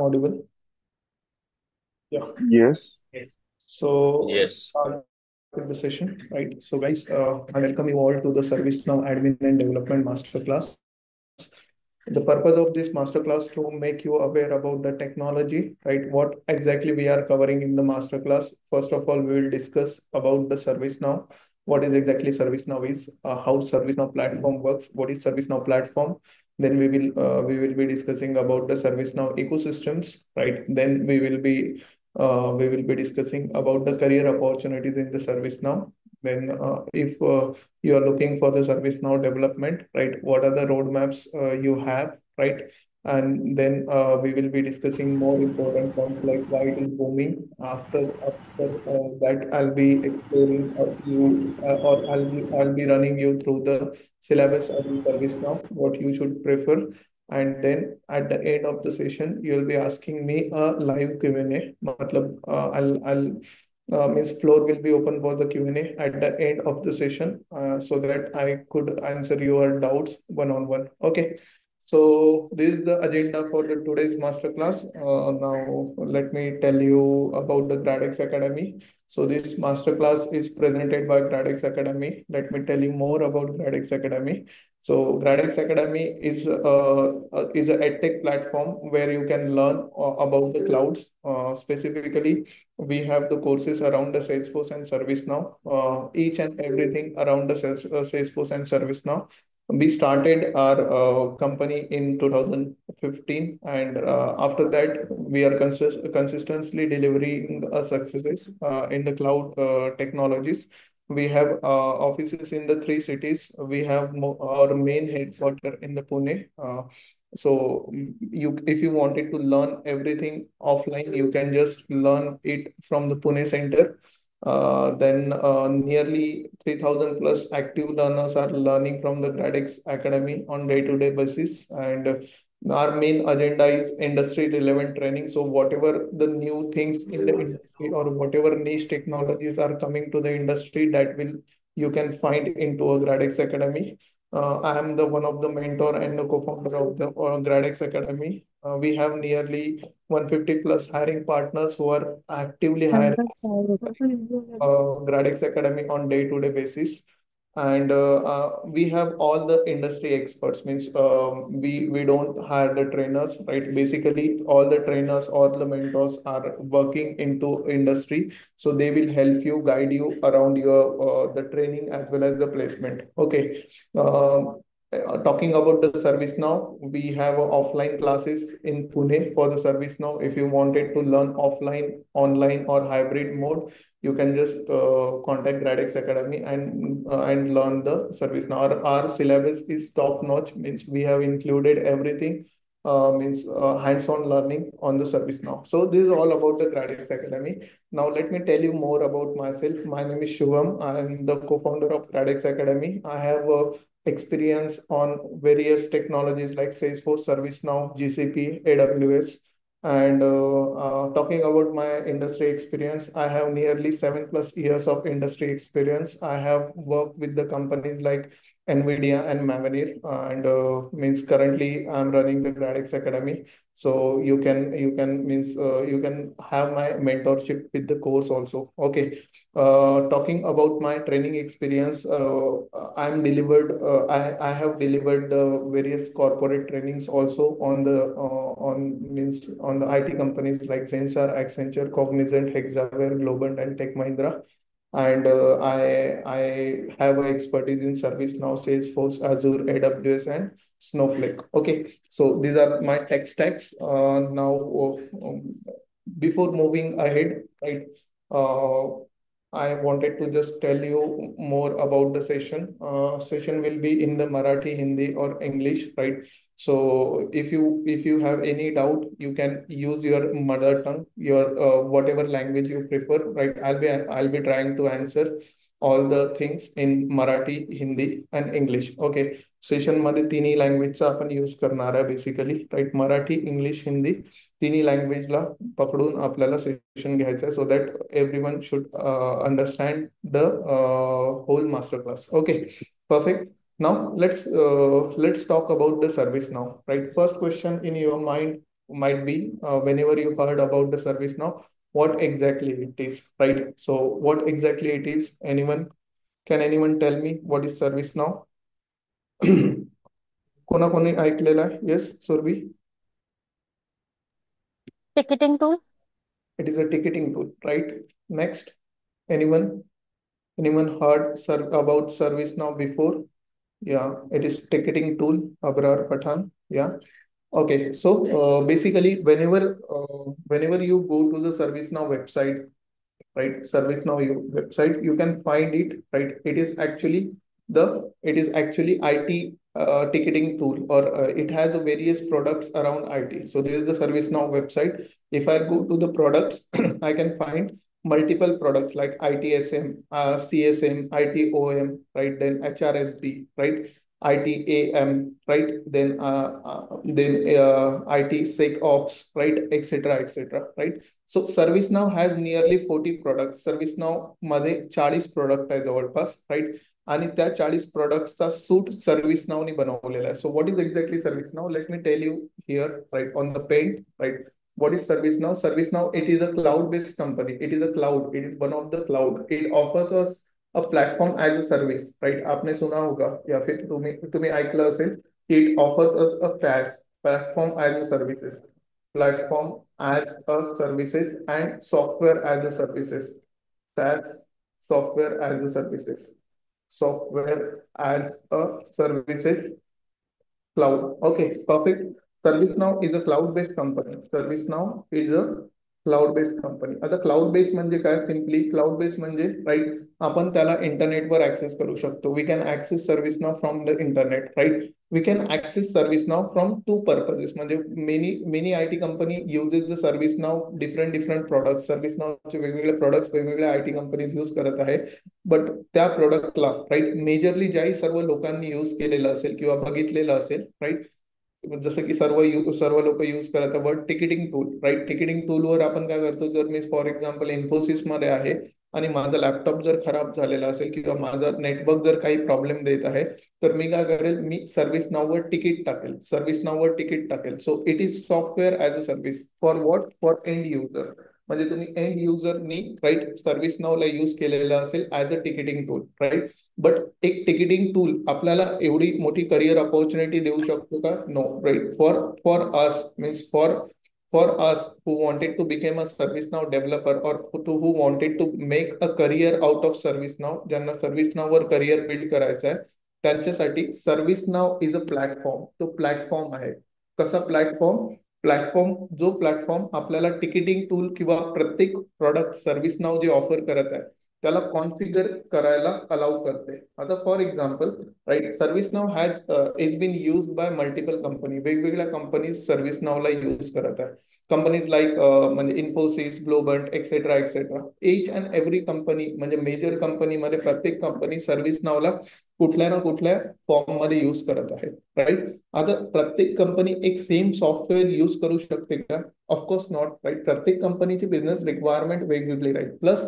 audible? Yeah. Yes. So let's Yes. start with the session, right? So guys, I welcome you all to the ServiceNow Admin and Development Masterclass. The purpose of this masterclass to make you aware about the technology, right? What exactly we are covering in the masterclass. First of all, we will discuss about the ServiceNow. What is exactly ServiceNow is, how ServiceNow platform works, what is ServiceNow platform. Then we will be discussing about the ServiceNow ecosystems, right? Then we will be discussing about the career opportunities in the ServiceNow. Then, if you are looking for the ServiceNow development, right? What are the roadmaps you have, right? And then we will be discussing more important points like why it is booming. After that, I'll be exploring you or I'll be running you through the syllabus of the ServiceNow, what you should prefer. And then at the end of the session, you'll be asking me a live Q&A. Matlab, I'll means floor will be open for the Q&A at the end of the session, so that I could answer your doubts one on one. Okay. So this is the agenda for the today's masterclass. Now let me tell you about the GradX Academy. So this masterclass is presented by GradX Academy. Let me tell you more about GradX Academy. So GradX Academy is a edtech platform where you can learn about the clouds. Specifically, we have the courses around the Salesforce and ServiceNow. Each and everything around the Salesforce and ServiceNow. We started our company in 2015, and after that, we are consistently delivering successes in the cloud technologies. We have offices in the three cities. We have our main headquarter in the Pune. So if you wanted to learn everything offline, you can just learn it from the Pune center. Then nearly 3,000 plus active learners are learning from the GradX Academy on day-to-day basis. And our main agenda is industry relevant training. So whatever the new things in the industry or whatever niche technologies are coming to the industry, that will you can find into a GradX Academy. I am the one of the mentor and the co-founder of the GradX Academy. We have nearly 150 plus hiring partners who are actively hiring GradX Academy on day-to-day basis. And we have all the industry experts. Means we don't hire the trainers, right? Basically, all the trainers or the mentors are working into industry, so they will help you, guide you around your the training as well as the placement. Okay. Talking about the ServiceNow, we have offline classes in Pune for the ServiceNow. If you wanted to learn offline, online, or hybrid mode, you can just contact Radix Academy and learn the service. Now our syllabus is top notch. Means we have included everything. Means hands-on learning on the service now. So this is all about the Radix Academy. Now let me tell you more about myself. My name is Shubham. I am the co-founder of Radix Academy. I have experience on various technologies like Salesforce, ServiceNow, GCP, AWS. And talking about my industry experience, I have nearly 7+ years of industry experience. I have worked with the companies like NVIDIA and Mavenir, and means currently I'm running the GradX Academy. So you can means you can have my mentorship with the course also. Okay. Talking about my training experience, I have delivered the various corporate trainings also on the on the IT companies like Zensar, Accenture, Cognizant, Hexaware, Globant, and Tech Mahindra. And I have a expertise in ServiceNow, Salesforce, Azure, AWS, and Snowflake. Okay, so these are my tech stacks. Now, before moving ahead, right? Uh, I wanted to just tell you more about the session. Session will be in the Marathi, Hindi, or English, right? So if you have any doubt, you can use your mother tongue, your whatever language you prefer, right? I'll be trying to answer all the things in Marathi, Hindi, and English. Okay. Session मध्ये तिन्ही लँग्वेजचा आपण use करणार आहे basically, right? Marathi, English, Hindi तिन्ही लँग्वेजला पकडून आपल्याला सेशन घ्यायचं आहे, so that every one should understand the whole master class. Okay, perfect. Now let's talk about the service now, right? First question in your mind, might be whenever you heard about the ServiceNow, what exactly it is, right? So what exactly it is? Can anyone tell me what is ServiceNow? कोणी ऐकलेला आहे? Yes, Surbi. Ticketing tool. It is a ticketing tool, right? Next, anyone? Anyone heard about ServiceNow before? Yeah, it is ticketing tool. Abrar Pathan. Yeah. Okay. So basically, whenever you go to the ServiceNow website, right? Website, you can find it, right? It is actually IT ticketing tool, or it has a various products around IT. So this is the ServiceNow website. If I go to the products, I can find multiple products like ITSM, CSM, ITOM, right? Then HRSD, right? ITAM, right? Then IT SecOps, right? Etc. etc. Right? So ServiceNow has nearly 40 products. ServiceNow मध्ये 40 product आहे जवळपास, right? आणि त्या 40 प्रोडक्टचा suit ServiceNow ने बनवलेला आहे. So what is exactly ServiceNow? Let me tell you here, right, on the paint, right? What is ServiceNow? ServiceNow, it is a cloud-based company. It is a cloud. It is one of the cloud. It offers us a platform as a service, right? आपने सुना होगा या फिर तुम्ही ऐकलं असेल. It offers us a PaaS, platform as a services. Platform as a services and software as a services. SaaS, software as a services. Software as a services cloud. Okay, perfect. ServiceNow is a cloud-based company. ServiceNow is a cloud-based company. आता cloud based म्हणजे काय? Simply cloud based म्हणजे, right, आपण त्याला इंटरनेटवर access करू शकतो. We can access ServiceNow from the internet, right? We can access ServiceNow from two purposes. म्हणजे many IT company uses the ServiceNow different product. ServiceNowचे वेगवेगळे प्रोडक्ट्स वेगवेगळ्या IT कंपनीज यूज करत आहे. बट त्या प्रोडक्टला, राईट, मेजरली ज्याही सर्व लोकांनी यूज केलेलं असेल किंवा बघितलेलं असेल, राईट, जसं की सर्व लोक यूज करत word ticketing tool, right? Ticketing टूलवर आपण काय करतो? जर मी फॉर एक्झाम्पल इन्फोसिस मध्ये आहे आणि माझा लॅपटॉप जर खराब झालेला असेल किंवा माझा नेटवर्क जर काही प्रॉब्लेम देत आहे, तर मी काय करेल? मी ServiceNow वर तिकीट टाकेल. ServiceNow वर तिकीट टाकेल. So it is software as a service for what? For end user. म्हणजे तुम्ही एंड युजरनी, राईट, ServiceNow यूज केलेला असेल as a ticketing tool, right? But एक टिकिटिंग टूल आपल्याला एवढी मोठी करिअर अपॉर्च्युनिटी देऊ शकतो का? No, right? For us means for us who wanted to become a ServiceNow developer or who wanted to make a career out of ServiceNow, ज्यांना ServiceNow वर career build करायचं आहे, त्यांच्यासाठी ServiceNow इज अ प्लॅटफॉर्म. तो platform आहे. कसा platform? जो platform आपल्याला ticketing tool किंवा प्रत्येक प्रोडक्ट ServiceNow जे ऑफर करत आहे त्याला कॉन्फिगर करायला अलाउ करते. आता for example, right, ServiceNow is been use by multiple company. वेगवेगळ्या कंपनीज ServiceNow यूज करत आहे. कंपनीज लाईक म्हणजे Infosys, Globant, etcetera etcetera. Each and every company, म्हणजे मेजर कंपनीमध्ये प्रत्येक कंपनी ServiceNow कुठल्या ना कुठल्या फॉर्म मध्ये यूज करत आहे, राईट? आता प्रत्येक कंपनी एक सेम सॉफ्टवेअर यूज करू शकते का? Of course not, right? प्रत्येक कंपनीची बिझनेस रिक्वायरमेंट वेगवेगळी राहील. Plus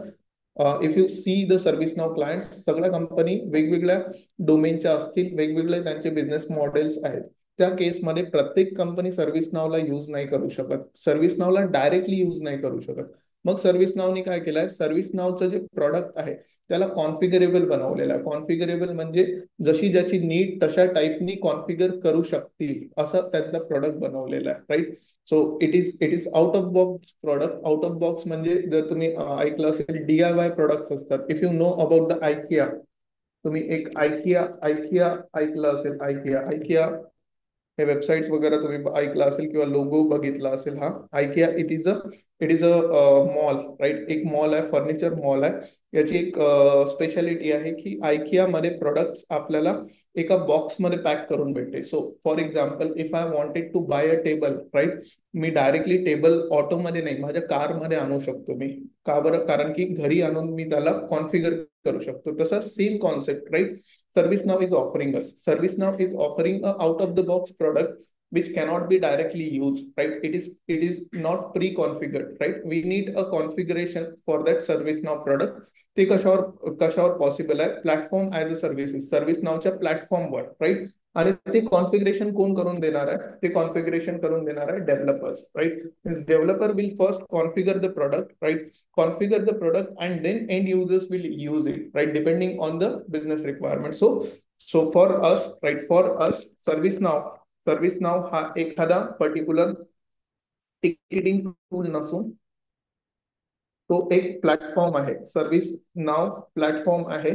if you see the ServiceNow client, सगळ्या कंपनी वेगवेगळ्या डोमेनच्या असतील, वेगवेगळे त्यांचे बिझनेस मॉडेल्स आहेत. त्या केसमध्ये प्रत्येक कंपनी ServiceNow यूज नाही करू शकत. ServiceNow डायरेक्टली यूज नाही करू शकत. मग ServiceNow काय केलंय? ServiceNow जे प्रॉडक्ट आहे त्याला कॉन्फिगरेबल बनवलेलं आहे. कॉन्फिगरेबल म्हणजे जशी ज्याची नीड तशा टाईपनी कॉन्फिगर करू शकतील असं त्यांचा प्रोडक्ट बनवलेला आहे, right? So it is out of box product. Out of box म्हणजे जर तुम्ही ऐकलं असेल DIY प्रोडक्ट्स असतात. If you know about the IKEA, तुम्ही एक IKEA ऐकलं असेल. IKEA हे वेबसाईट्स वगैरे तुम्ही ऐकलं असेल किंवा लोगो बघितला असेल. हा IKEA it is a mall, right? एक मॉल आहे, फर्निचर मॉल आहे. याची एक स्पेशालिटी आहे की IKEA मध्ये प्रोडक्ट्स आपल्याला एका बॉक्स मध्ये पॅक करून भेटते. So for example, if I wanted to buy a table, right, मी डायरेक्टली टेबल ऑटोमध्ये नाही, माझ्या कारमध्ये आणू शकतो मी. का बरं? कारण की घरी आणून मी त्याला कॉन्फिगर करू शकतो. तसं same concept, right, ServiceNow is offering us. ServiceNow is offering a out of the box product which cannot be directly used, right? It is not pre-configured, right? We need a configuration for that ServiceNow product. ते कशावर possible आहे? Platform as a services, ServiceNowच्या प्लॅटफॉर्मवर, right? आणि ते configuration कोण करून देणार आहे? ते कॉन्फिगरेशन करून देणार आहे developers, right? Means developer will first configure the product, right? Configure the product and then end users will use it, right? Depending on the business requirement. So for us, right, for us ServiceNow हा एखादा particular ticketing tool नसून तो एक platform आहे. Service now platform आहे,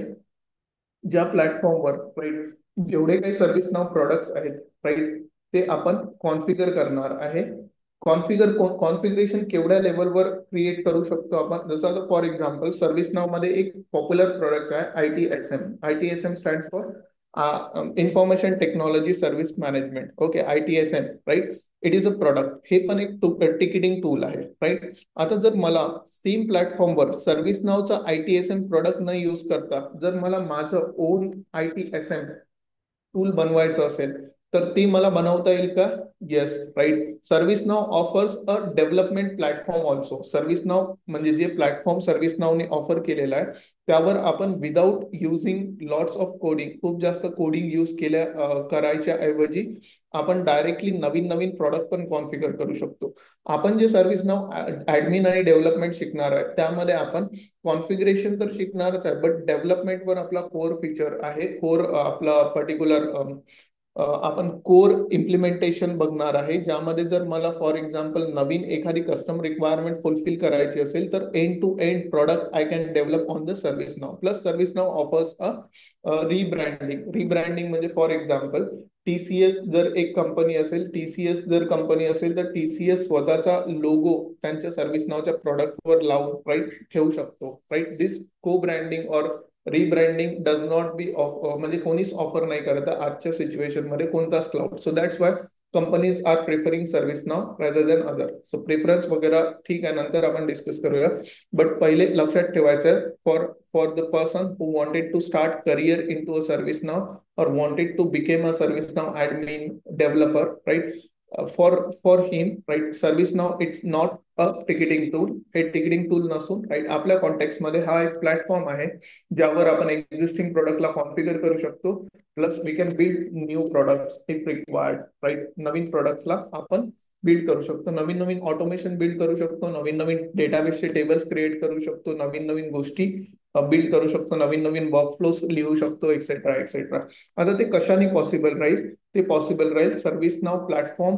ज्या प्लॅटफॉर्मवर, right, जेवढे काही सर्व्हिस नाव प्रॉडक्ट्स आहेत, राईट, ते आपण कॉन्फिगर करणार आहे. कॉन्फिगरेशन केवढ्या लेवलवर क्रिएट करू शकतो आपण? जसं फॉर एक्झाम्पल सर्व्हिस नाव मध्ये एक पॉप्युलर प्रोडक्ट आहे ITSM. ITSM stand for information technology service management. Okay, ITSM, right? It is a product. हे पण एक टिकिटिंग टूल आहे, राईट? आता जर मला सेम प्लॅटफॉर्मवर सर्व्हिस नावचा ITSM प्रोडक्ट न यूज करता जर मला माझं ओन ITSM टूल बनवायचं असेल तर ती मला बनवता येईल का? Yes, right. ServiceNow offers a development platform also. ServiceNow म्हणजे जे प्लॅटफॉर्म सर्व्हिस नावने ऑफर केलेला आहे त्यावर आपण without using lots of coding, खूप जास्त कोडिंग यूज करायच्या ऐवजी आपण डायरेक्टली नवीन नवीन प्रॉडक्ट पण कॉन्फिगर करू शकतो. आपण जे सर्व्हिस नाव ऍडमिन आणि डेव्हलपमेंट शिकणार आहे त्यामध्ये आपण कॉन्फिगरेशन तर शिकणारच आहे, बट डेव्हलपमेंटवर आपला कोर फीचर आहे, कोर आपला पर्टिक्युलर आपण कोर इम्प्लिमेंटेशन बघणार आहे, ज्यामध्ये जर मला फॉर एक्झाम्पल नवीन एखादी कस्टम रिक्वायरमेंट फुलफिल करायची असेल तर end to end product I can develop on the service now. Plus ServiceNow offers a rebranding म्हणजे फॉर एक्झाम्पल TCS जर एक कंपनी असेल, TCS जर कंपनी असेल तर TCS स्वतःचा लोगो त्यांच्या सर्व्हिस नावच्या प्रोडक्टवर लावून, राईट, ठेवू शकतो, राईट? दिस को ब्रँडिंग और रिब्रँडिंग डज नॉट बी म्हणजे कोणीच ऑफर नाही करत आजच्या सिच्युएशन मध्ये कोणताच cloud. So that's why companies are preferring service now rather than other. So preference वगैरे ठीक आहे, नंतर आपण डिस्कस करूया. बट पहिले लक्षात ठेवायचं आहे, for the person who wanted to start career in to a service now or wanted to become a ServiceNow admin developer, right? For him, right, ServiceNow it's not a ticketing tool. हे ticketing tool नसून, right, आपल्या context मध्ये हा एक platform आहे ज्यावर आपण existing प्रोडक्टला configure करू शकतो. Plus we can build new products if required, right? नवीन प्रोडक्ट्सला आपण बिल्ड करू शकतो, नवीन नवीन ऑटोमेशन बिल्ड करू शकतो, नवीन नवीन डेटाबेसचे टेबल्स क्रिएट करू शकतो, नवीन नवीन गोष्टी बिल्ड करू शकतो, नवीन नवीन वर्कफ्लोज लिहू शकतो, एक्सेट्रा एक्सेट्रा. आता ते कशाने पॉसिबल राहील? ते पॉसिबल राहील सर्व्हिस नाव प्लॅटफॉर्म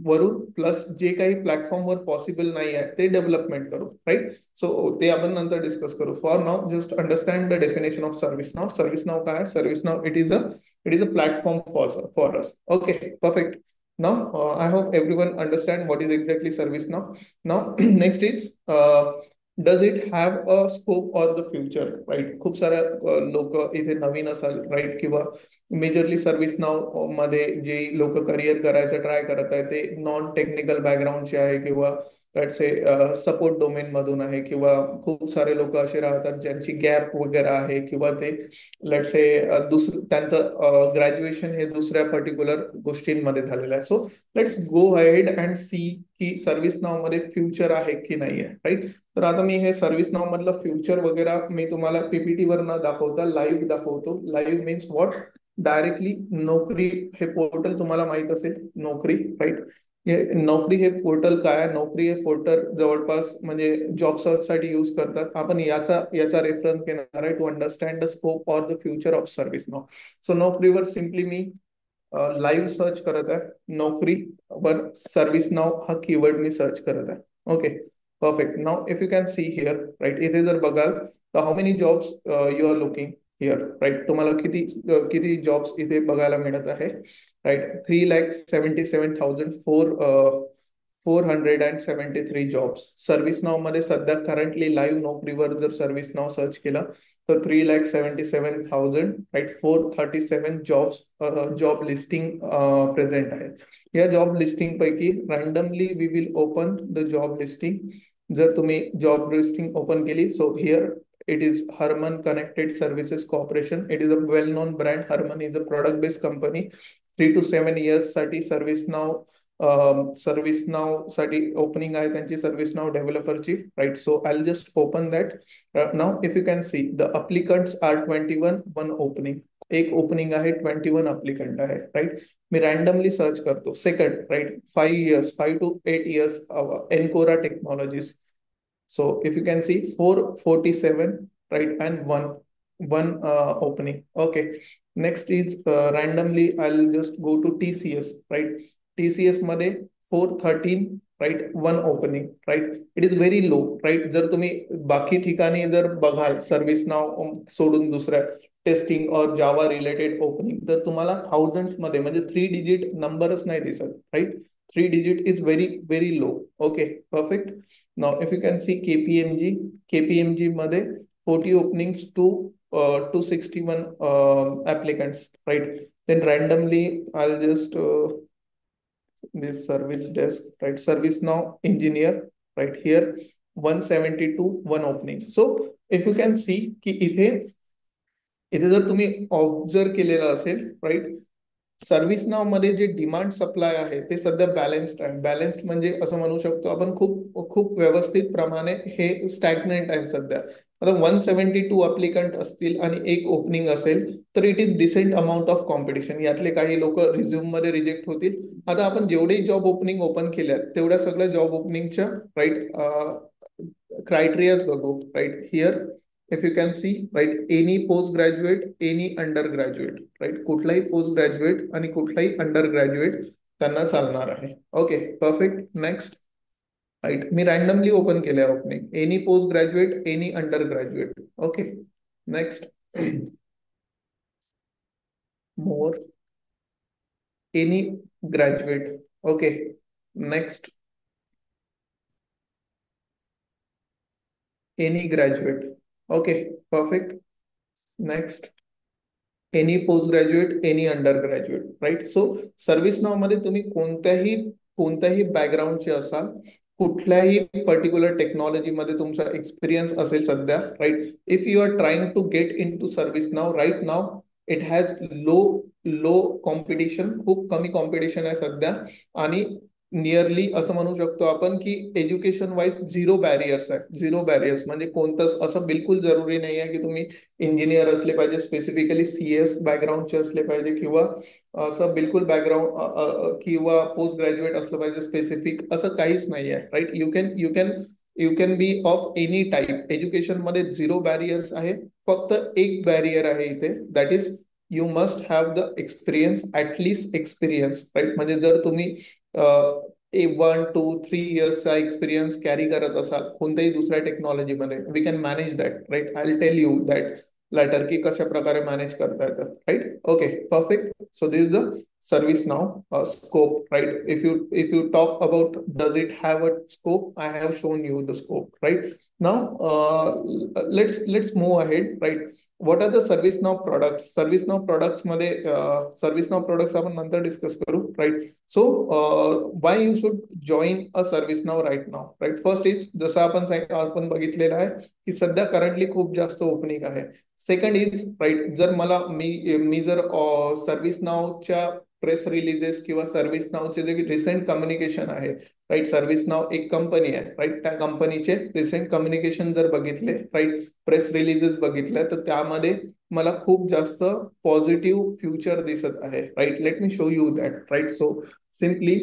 वरून, प्लस जे काही प्लॅटफॉर्मवर पॉसिबल नाही आहे ते डेव्हलपमेंट करू, राईट? सो ते आपण नंतर डिस्कस करू. For now just understand the definition of ServiceNow. ServiceNow काय? Service now it is a platform for us. Okay, perfect. Now, I hope everyone understand what is exactly ServiceNow. Now, next is does it have a scope or the future, right? खूप साऱ्या लोक इथे नवीन असाल, right, किंवा majorly service नाव मध्ये जे लोक career करायचं try करत आहे ते नॉन टेक्निकल बॅकग्राऊंडचे आहे, किंवा लेट्स से सपोर्ट डोमेन मधून आहे, किंवा खूप सारे लोक असे राहतात ज्यांची गॅप वगैरे आहे, किंवा ते लेट्स से त्यांचं ग्रॅज्युएशन हे दुसऱ्या पर्टिक्युलर गोष्टींमध्ये झालेलं आहे. So let's go ahead and see की सर्व्हिस नाव मध्ये फ्युचर आहे की नाही आहे, राईट? तर आता मी हे सर्व्हिस नाव मधलं फ्युचर वगैरे मी तुम्हाला PPT वर न दाखवता लाईव्ह दाखवतो. Live means what? डायरेक्टली नोकरी हे पोर्टल तुम्हाला माहित असेल, नोकरी, राईट? नोकरी हे पोर्टल काय आहे? नोकरी हे पोर्टल जवळपास म्हणजे जॉब सर्च साठी यूज करतात. आपण याचा रेफरन्स घेणार आहे to understand the scope or the future of ServiceNow. So नोकरीवर सिम्पली मी लाईव्ह सर्च करत आहे, नोकरी वर सर्व्हिस नाव हा कीवर्ड मी सर्च करत आहे. Okay, perfect. Now if you can see here, right, इथे जर बघाल तर how many jobs you are looking here, right? तुम्हाला किती जॉब्स इथे बघायला मिळत आहे, राईट? 3,77,473 जॉब्स सर्व्हिस नाव मध्ये सध्या करंटली लाईव्ह नोकरीवर जर सर्व्हिस नाव सर्च केला तर 3,77,000, राईट, 437 जॉब लिस्टिंग प्रेझेंट आहे. या जॉब लिस्टिंग पैकी randomly we will open the job listing. जर तुम्ही जॉब लिस्टिंग ओपन केली, so here it is Harman Connected Services Corporation. It is a well-known brand. Harman is a product-based company. 3 to 7 years साठी ServiceNow साठी opening आहे त्यांची ServiceNow डेव्हलपरची, right? So I just open that now. If you can see the applicants are 21 opening. एक opening आहे, 21 applicant आहे, right. मी randomly search करतो, second, right, 5 years, 5 to 8 years Encora technologies. So if you can see 447, right, and one opening. Okay. Next is randomly I'll just go to TCS, right? TCS मध्ये 413, right, one opening, right. It is very low, right. जर तुम्ही बाकी ठिकाणी जर बघाल service नाव सोडून दुसऱ्या testing और जावा रिलेटेड ओपनिंग, तर तुम्हाला थाउजंड्स मध्ये म्हणजे 3 digit नंबरच नाही दिसत, right. 3 digit is very very low. Okay, perfect. Now, if you can see KPMG मध्ये 40 openings to 261 applicants, right? Then randomly, I'll just this service desk, right? Service now engineer, right here, 172, one opening. So if you can see की इथे इथे जर तुम्ही observe केलेलं असेल, right, ServiceNow मध्ये जे demand supply आहे ते सध्या बॅलन्स्ड आहे. बॅलन्स्ड म्हणजे असं म्हणू शकतो आपण खूप खूप व्यवस्थित प्रमाणे हे स्टॅग्नेंट आहे सध्या. आता 172 अप्लिकंट असतील आणि एक ओपनिंग असेल तर it is decent amount of competition. यातले काही लोक रिझ्यूम मध्ये रिजेक्ट होतील. आता आपण जेवढे जॉब ओपनिंग ओपन केल्या तेवढ्या सगळ्या जॉब ओपनिंगच्या, राईट, क्रायटेरियाज बघू, right. Here if you can see, right, any post graduate, any undergraduate, right, कुठलाही पोस्ट ग्रॅज्युएट आणि कुठलाही अंडर ग्रॅज्युएट त्यांना चालणार आहे. Okay, perfect. नेक्स्ट, राईट, मी रॅन्डमली ओपन केले opening, any post graduate, any under graduate. Okay, next, more, any graduate. Okay, next, any graduate. Okay, perfect. Next, any post graduate, any under graduate, right. So ServiceNow मध्ये तुम्ही कोणत्याही बॅकग्राऊंडचे असाल, कुठल्याही particular technology मध्ये तुमचा experience असेल सध्या, right. If you are trying to get in to service now right now, it has low competition, खूप कमी कॉम्पिटिशन आहे सध्या. आणि नियरली असं म्हणू शकतो आपण की एज्युकेशन वाईज झिरो बॅरियर्स आहे. झिरो बॅरियर्स म्हणजे कोणतंच असं बिलकुल जरुरी नाही आहे की तुम्ही इंजिनियर असले पाहिजे, स्पेसिफिकली CS बॅकग्राऊंडचे असले पाहिजे, किंवा असं बिलकुल बॅकग्राऊंड किंवा पोस्ट ग्रॅज्युएट असलं पाहिजे स्पेसिफिक, असं काहीच नाही आहे, right. You can be of any type. Education मध्ये झिरो बॅरियर्स आहे. फक्त एक बॅरियर आहे इथे, that is you must have the experience, at least experience, right. म्हणजे जर तुम्ही 1, 2, 3 yearsचा एक्सपिरियन्स कॅरी करत असाल कोणत्याही दुसऱ्या टेक्नॉलॉजीमध्ये, we can manage that, right. I will tell you that later की कशा प्रकारे मॅनेज करता येतं, right. Okay, perfect. So this is the service now scope, right. If you talk about does it have a scope, I have shown you the scope, right. Now let's move ahead, right. What are the ServiceNow products? ServiceNow products मध्ये ServiceNow products आपण नंतर discuss करू, right. So why you should join a ServiceNow right now, right. First is जसं आपण बघितलेलं आहे की सध्या करंटली खूप जास्त ओपनिंग आहे. सेकंड इज, राईट, जर मला मी जर ServiceNowच्या प्रेस रिलीजेस किंवा ServiceNowचे जे रिसेंट कम्युनिकेशन आहे, राईट. ServiceNow एक कंपनी आहे, राईट. त्या कंपनीचे रिसेंट कम्युनिकेशन जर बघितले, राईट, प्रेस रिलीजेस बघितल्या, तर त्यामध्ये मला खूप जास्त पॉझिटिव्ह फ्युचर दिसत आहे, right. Let me show you that, right. So simply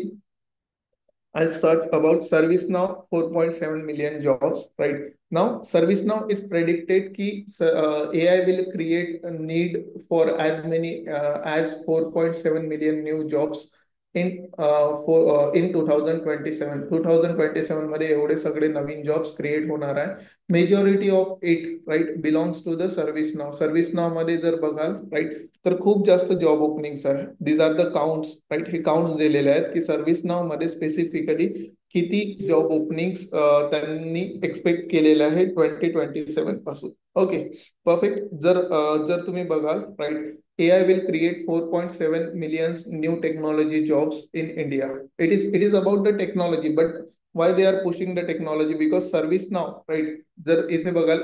I'll search about ServiceNow 4.7 million jobs, right. Now ServiceNow is predicted ki AI will create a need for as many as 4.7 million new jobs in 2027 मध्ये एवढे सगळे नवीन jobs create होणार आहे. Majority of it, right, belongs to the service नाव मध्ये जर बघाल, right, तर खूप जास्त जॉब ओपनिंग्स आहे. These are the counts, right. हे काउंट्स दिलेले आहेत की सर्व्हिस नाव मध्ये स्पेसिफिकली किती जॉब ओपनिंग्स त्यांनी एक्सपेक्ट केलेले आहे 2027 पासून. Okay, perfect. जर तुम्ही बघाल, right, AI will create 4.7 million new technology jobs in India. It is about the technology, but why they are pushing the technology? Because ServiceNow, right? जर इथे बघाल,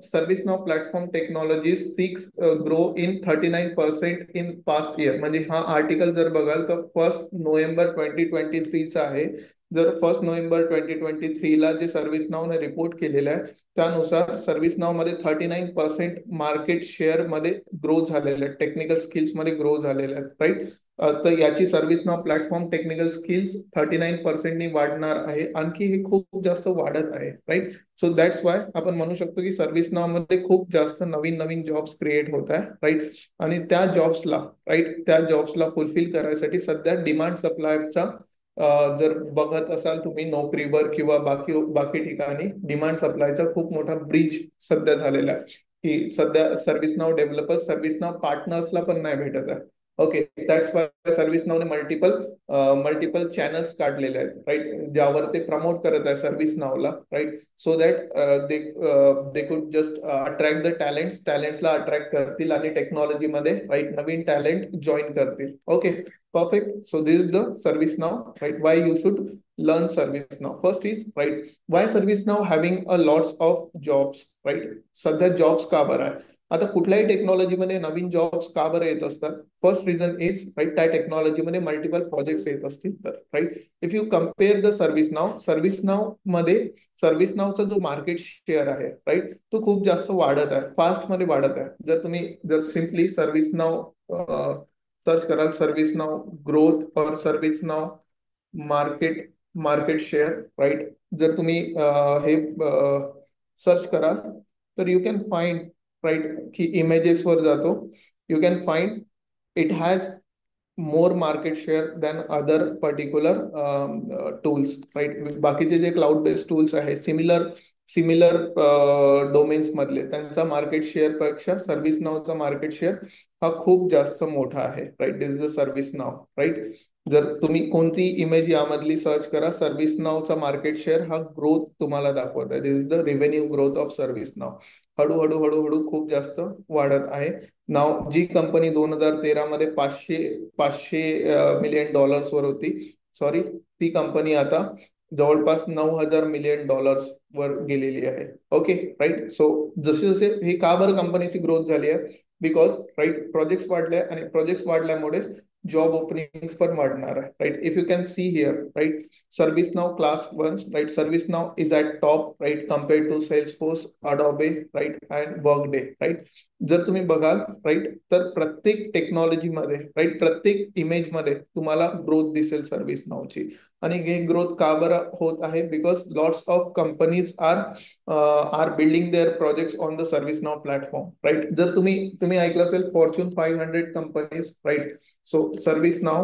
ServiceNow platform technologies seeks grow in 39% in past year. म्हणजे हा article जर बघाल तर 1 नोव्हेंबर 2023 चा आहे. जर 1 नोव्हेंबर 2023 ला जे सर्व्हिस नावने रिपोर्ट केलेलं आहे त्यानुसार सर्व्हिस नाव मध्ये 39% मार्केट शेअर मध्ये ग्रो झालेले आहेत, टेक्निकल स्किल्स मध्ये ग्रो झालेले आहेत, राईट. तर याची service now platform technical skills 39% वाढणार आहे, आणखी हे खूप जास्त वाढत आहे, राईट. सो दॅट्स वाय आपण म्हणू शकतो की सर्व्हिस नाव मध्ये खूप जास्त नवीन नवीन जॉब्स क्रिएट होत आहे, राईट. आणि त्या जॉब्सला, राईट, त्या जॉब्सला फुलफिल करायसाठी सध्या डिमांड सप्लायचा जर बघत असाल तुम्ही नोकरीवर किंवा बाकी बाकी ठिकाणी डिमांड सप्लायचा खूप मोठा ब्रिज सध्या झालेला आहे, की सध्या ServiceNow developers ServiceNow पार्टनर्सला पण नाही भेटत आहे. ओके, दॅट्स वाय सर्व्हिस नावने मल्टिपल चॅनल्स काढलेले आहेत, राईट, ज्यावर ते प्रमोट करत आहे सर्व्हिस नावला, right. So that they could just attract the टॅलेंट्सला अट्रॅक्ट करतील आणि टेक्नॉलॉजीमध्ये, राईट, नवीन टॅलेंट जॉईन करतील. Okay, perfect. So this is the ServiceNow, right? Why you should learn ServiceNow. First is, right, why ServiceNow having a lots of jobs, right? सध्या jobs का बरं आहे? आता कुठल्याही टेक्नॉलॉजीमध्ये नवीन जॉब्स का बरं येत असतात? फर्स्ट रिझन इज, राईट, त्या टेक्नॉलॉजीमध्ये मल्टिपल प्रोजेक्ट्स येत असतील तर, right. If you compare the ServiceNow मध्ये सर्व्हिसनावचा जो मार्केट शेअर आहे, राईट, तो खूप जास्त वाढत आहे, फास्ट मध्ये वाढत आहे. जर सिम्पली सर्व्हिसनाव सर्च कराल, सर्व्हिस नाव ग्रोथ और सर्व्हिस नाव मार्केट शेअर, राईट, जर तुम्ही हे सर्च कराल तर यू कॅन फाइंड, राईट, की इमेजेस वर जातो, you can find it has more market share than other particular tools, right. बाकीचे जे क्लाउड बेस्ड टूल्स आहे सिमिलर डोमेन्स मधले त्यांचा मार्केट शेअर पेक्षा सर्व्हिस नावचा मार्केट शेअर हा खूप जास्त मोठा आहे, right. This is the service now, right. जर तुम्ही कोणती इमेज यामधली सर्च करा, सर्व्हिस नावचा मार्केट शेअर हा ग्रोथ तुम्हाला दाखवत आहे. This is the revenue growth of ServiceNow. हळूहळू हळूहळू खूप जास्त वाढत आहे. नाव जी कंपनी 2013 मध्ये 500 मिलियन डॉलर्स वर होती, सॉरी, ती कंपनी आता जवळपास 9,000 मिलियन डॉलर्स वर गेलेली आहे. Okay, right. सो जसे जसे ही का बरं कंपनीची ग्रोथ झाली आहे? बिकॉज, राईट, प्रोजेक्ट्स वाढले आणि प्रोजेक्ट्स वाढल्यामुळे जॉब ओपनिंग्स पण वाढणार आहे, right. If you can see here, right, ServiceNow class 1, right, ServiceNow is at top, right, compared to Salesforce, Adobe, right, and Workday, right. जर तुम्ही बघाल, राईट, तर प्रत्येक टेक्नॉलॉजीमध्ये, राईट, प्रत्येक इमेजमध्ये तुम्हाला ग्रोथ दिसेल सर्व्हिस नावची. आणि हे ग्रोथ का बरं होत आहे? Because lots of companies are building their projects on the service now platform, right. जर तुम्ही ऐकलं असेल fortune 500 companies, right. So ServiceNow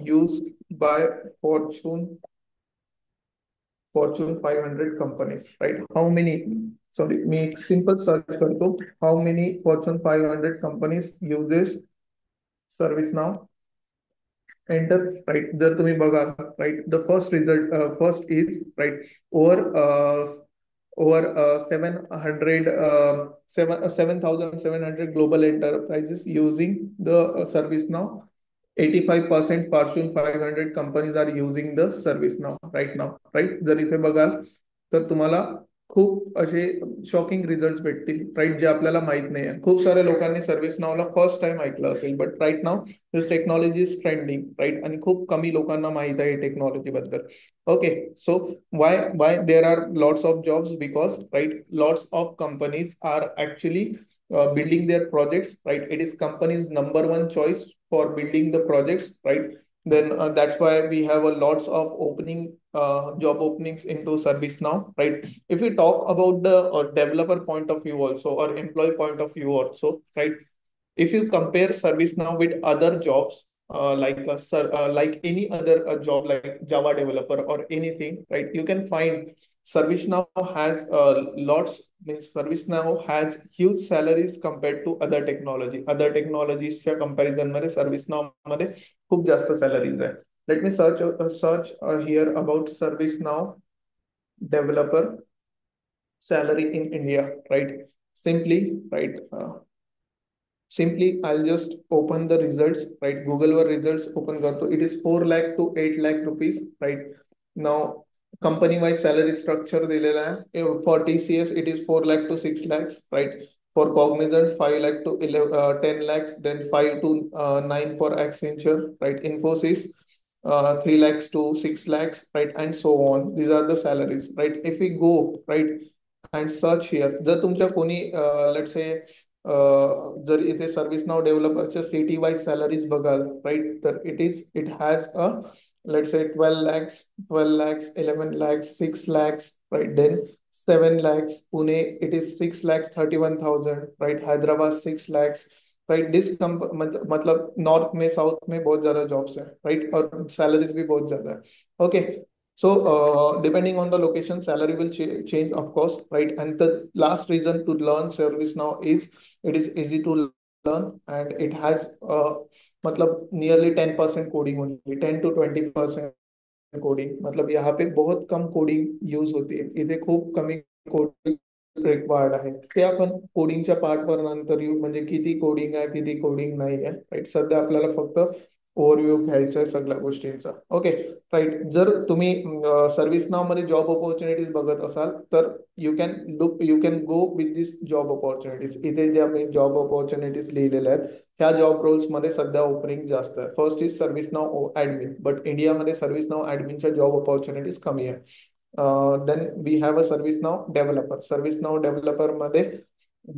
used by Fortune 500 companies, right? How many? Sorry, मी एक सिंपल सर्च करतो. How many Fortune 500 companies uses ServiceNow? Enter, right? जर तुम्ही बघा, right, the first result, first is, right, over 7,700 global enterprises using the ServiceNow. 85% Fortune 500 companies are using the ServiceNow right now, right. जर इथे बघाल तर तुम्हाला खूप असे शॉकिंग रिझल्ट भेटतील, राईट, जे आपल्याला माहित नाही आहे. खूप साऱ्या लोकांनी सर्व्हिस नावला फर्स्ट टाइम ऐकलं असेल, but right now this technology is trending, right, आणि खूप कमी लोकांना माहित आहे टेक्नॉलॉजी बद्दल. Okay, so why there are lots of jobs? Because, right, lots of companies are actually building their projects, right. It is company's number one choice for building the projects, right. Then that's why we have a lots of job openings into ServiceNow, right. If we talk about the developer point of view also, or employee point of view also, right, if you compare ServiceNow with other jobs, like any other job like Java developer or anything, right, you can find ServiceNow has means ServiceNow has huge salaries compared to other technologies च्या comparison मध्ये ServiceNow मध्ये खूप जास्त salaries आहे. Let me search here about ServiceNow developer salary in India, right. Simply I'll just open the results, right. Google were results open करतो. It is 4 lakh to 8 lakh rupees, right. Now company wise salary structure दिलेला आहे. For TCS it is 4 lakh to 6 lakhs, right. For Cognizant 5 lakh to 10 lakhs, then 5 to 9 for Accenture, right. Infosys 3 lakhs to 6 lakhs, right? And so on. These are the salaries, right? If we go, right, and search here, जर तुमच्या कोणी let's say जर इथे service नाव डेव्हलपरच्या city wise salaries बघाल, right, तर it has a let's say 12 lakhs, 12 lakhs, 11 lakhs, 6 lakhs, right? Then 7 lakhs. Pune, it is 6 lakhs 31,000, right? Hyderabad 6 lakhs, right. मतलब north में south में बहुत ज्यादा जॉब्स है, राइट, और सैलरीज भी बहुत ज्यादा है। Okay, so depending on the location salary will change of course, right? And the last reason to learn service now is it is easy to learn and it has मतलब nearly 10% coding only, 10 to 20% coding. मतलब यहाँ पे बहुत कम coding use होती आहे, इथे खूप कमी कोडिंग रिक्वायर्ड आहे। ते आपण कोडिंगच्या पार्टवर नंतर येऊ, म्हणजे किती कोडिंग आहे किती कोडिंग नाही आहे, राईट। सध्या आपल्याला फक्त ओव्हरव्ह्यू घ्यायचा आहे सगळ्या गोष्टींचा। Okay, right. जर तुम्ही सर्व्हिस नाव मध्ये जॉब ऑपॉर्च्युनिटीज बघत असाल तर you can go with this job opportunities. इथे जे आम्ही जॉब ऑपॉर्च्युनिटीज लिहिलेल्या आहेत ह्या जॉब रोल्स मध्ये सध्या ओपनिंग जास्त आहे। First is service now admin, but इंडियामध्ये सर्व्हिस नाव ऍडमिनच्या जॉब ऑपॉर्च्युनिटीज कमी आहे। Then we have a service now developer. Service now developer मध्ये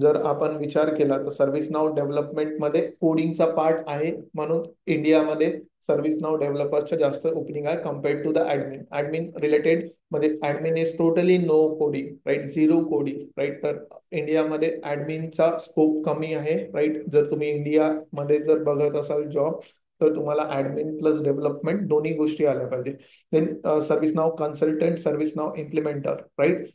जर आपण विचार केला तर सर्व्हिस नाव डेव्हलपमेंट मध्ये कोडिंगचा पार्ट आहे, म्हणून इंडियामध्ये सर्व्हिस नाव डेव्हलपरच्या जास्त ओपनिंग आहे compared to the admin. Admin related मध्ये admin is totally no coding, right, zero coding, right. तर इंडियामध्ये ऍडमिनचा स्कोप कमी आहे, राईट। जर तुम्ही इंडियामध्ये जर बघत असाल जॉब तर तुम्हाला ऍडमिन प्लस डेव्हलपमेंट दोन्ही गोष्टी आल्या पाहिजे। Then ServiceNow consultant, ServiceNow implementer, right.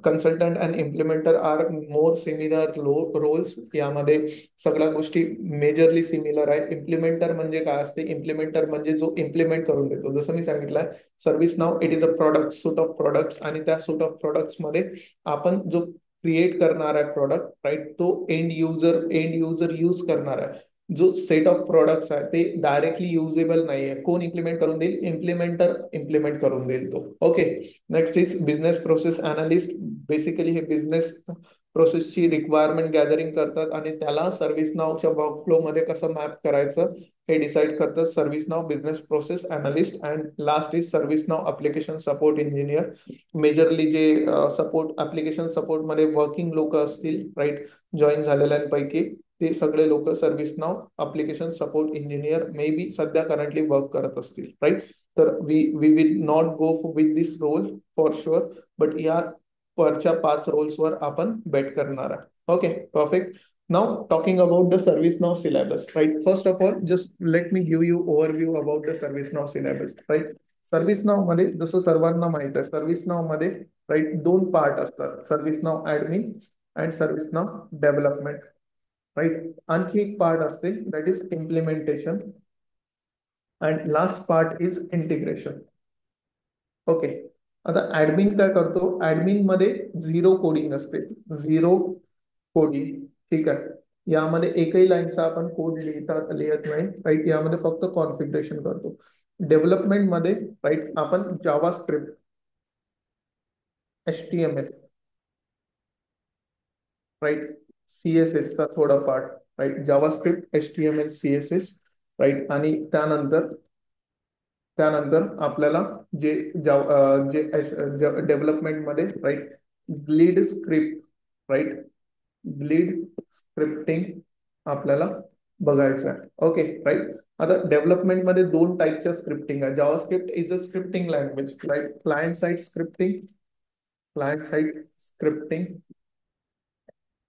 Consultant and implementer are more similar roles. यामध्ये सगळ्या गोष्टी मेजरली सिमिलर आहे। इम्प्लिमेंटर म्हणजे काय असते? इम्प्लिमेंटर म्हणजे जो इम्प्लिमेंट करून देतो। जसं मी सांगितलं service now it is a product, suit of products, आणि त्या सूट ऑफ प्रोडक्ट्स मध्ये आपण जो क्रिएट करणार आहे प्रोडक्ट, राईट, तो एंड युजर यूज करणार आहे। जो सेट ऑफ प्रोडक्ट्स आहे ते डायरेक्टली युजेबल नाही आहे, कोण इम्प्लिमेंट करून देईल? इम्प्लिमेंटर इम्प्लिमेंट करून देईल तो। Okay, next is business process analyst. Basically हे बिझनेस प्रोसेसची रिक्वायरमेंट गॅदरिंग करतात आणि त्याला सर्व्हिस नावच्या वर्कफ्लो मध्ये कसं मॅप करायचं हे डिसाईड करतात service now business process analyst. And last is service now application support engineer. Majorly जे सपोर्ट ऍप्लिकेशन सपोर्ट मध्ये वर्किंग लोक असतील, राईट, जॉईन झालेल्यांपैकी ते सगळे लोक service now application support engineer maybe सध्या करंटली वर्क करत असतील, राईट। तर we will not go with this role for sure, but या वरच्या 5 रोल्स वर आपण बेट करणार आहे। Okay, perfect. Now talking about the service now syllabus, right. First of all just let me give you overview about the service now syllabus, right. ServiceNow मध्ये जसं सर्वांना माहित आहे, सर्व्हिस नाव मध्ये, राईट, 2 पार्ट असतात, service now admin and ServiceNow development, right. आणखी एक part असते that is implementation and last part is integration. Okay, आता ऍडमिन काय करतो? ऍडमिन मध्ये झिरो कोडिंग असते, झिरो कोडिंग, ठीक आहे। यामध्ये एकही लाईनचा आपण कोड लिहत नाही, राईट। यामध्ये फक्त कॉन्फिगरेशन करतो। डेव्हलपमेंट मध्ये, राईट, आपण जावा स्क्रिप्ट, HTML, राईट, CSS चा थोडा पार्ट, राईट, जावा स्क्रिप्ट, HTML, CSS, राईट। आणि त्यानंतर आपल्याला जे डेव्हलपमेंट मध्ये, राईट, ग्लिड स्क्रिप्ट, राईट, ग्लिड स्क्रिप्टिंग आपल्याला बघायचं आहे। Okay, right. आता डेव्हलपमेंट मध्ये 2 टाईपच्या स्क्रिप्टिंग आहे। JavaScript is a scripting language, right, client side scripting, client side scripting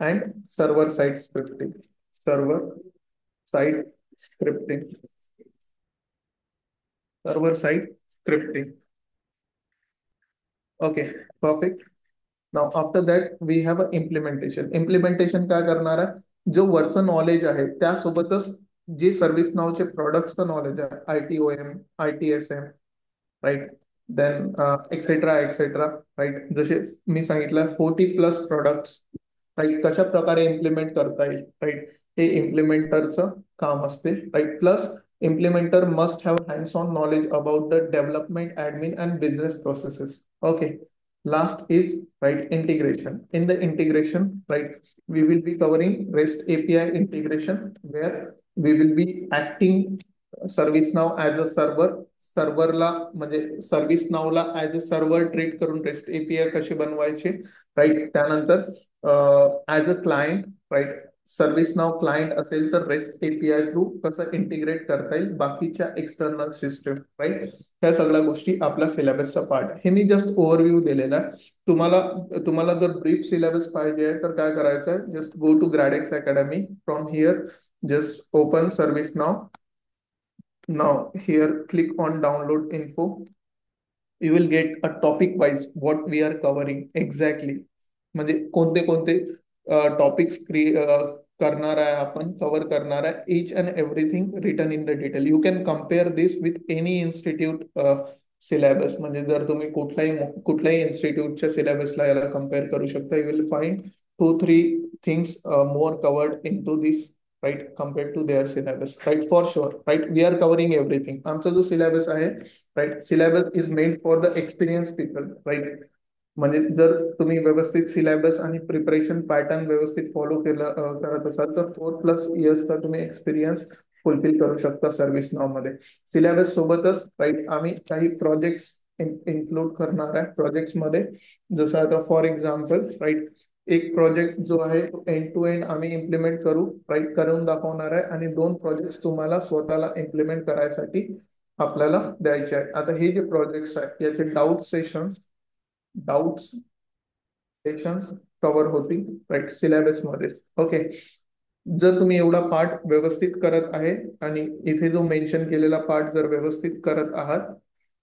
and server side scripting, server side scripting, server side scripting. Okay, perfect. Now after that we have a implementation. Implementation काय करणार आहे? जो वरचं knowledge आहे त्यासोबतच जे सर्व्हिस नावचे प्रोडक्टचं नॉलेज आहे, ITOM, ITSM, right, then etcetera etcetera, right. जसे मी सांगितलं 40+ प्रोडक्ट्स, राईट, कशा प्रकारे इम्प्लिमेंट करता येईल, राईट, हे इम्प्लिमेंटरचं काम असते, right. Plus implementer must have hands-on knowledge about the development, admin, and business processes. Okay. Last is, right, integration. In the integration, right, we will be covering REST API integration, where we will be acting ServiceNow as a server, सर्व्हरला म्हणजे सर्व्हिस नावला as a server treat करून REST API कशी बनवायची, right. त्यानंतर as a client, right, ServiceNow client असेल तर रेस्ट एपीआय थ्रू कसं इंटिग्रेट करता येईल बाकीच्या एक्सटर्नल सिस्टम, राईट. ह्या सगळ्या गोष्टी आपला सिलेबसचा पार्ट आहे. हे मी जस्ट ओव्हरव्ह्यू दिलेला आहे. तुम्हाला तुम्हाला जर ब्रीफ सिलेबस पाहिजे आहे तर काय करायचं आहे, just go to Gradex Academy. From here just open ServiceNow. Now here click on download info. You will get a topic wise what we are covering exactly. म्हणजे कोणते कोणते टॉपिक्स करणार आहे आपण, कव्हर करणार आहे, each and everything written in the detail. You can compare this with any institute syllabus. म्हणजे जर तुम्ही कुठल्याही इन्स्टिट्यूटच्या सिलेबसला याला कम्पेअर करू शकता. You will find 2-3 things more covered into this, right, compared to their syllabus, right, for sure, right. We are covering everything. आमचा जो syllabus आहे, right, syllabus is made for the experience people, right. म्हणजे जर तुम्ही व्यवस्थित syllabus आणि preparation pattern व्यवस्थित follow करत असाल तर 4+ इयर्सचा तुम्ही एक्सपिरियन्स फुलफिल करू शकता सर्व्हिस नाव मध्ये. सिलेबस सोबतच, राईट, आम्ही काही प्रोजेक्ट्स इन्क्लूड करणार आहे प्रोजेक्ट्स मध्ये. जसं आता फॉर एक्झाम्पल, राईट, एक प्रोजेक्ट जो आहे तो एंड टू एंड आम्ही इम्प्लिमेंट करू, राईट, करून दाखवणार आहे. आणि 2 प्रोजेक्ट तुम्हाला स्वतःला इम्प्लिमेंट करायसाठी आपल्याला द्यायचे आहे. आता हे जे प्रोजेक्ट्स आहेत याचे डाउट्स सेशन्स कव्हर होतील, राईट, सिलेबस मध्येच. ओके. जर तुम्ही एवढा पार्ट व्यवस्थित करत आहे आणि इथे जो मेन्शन केलेला पार्ट जर व्यवस्थित करत आहात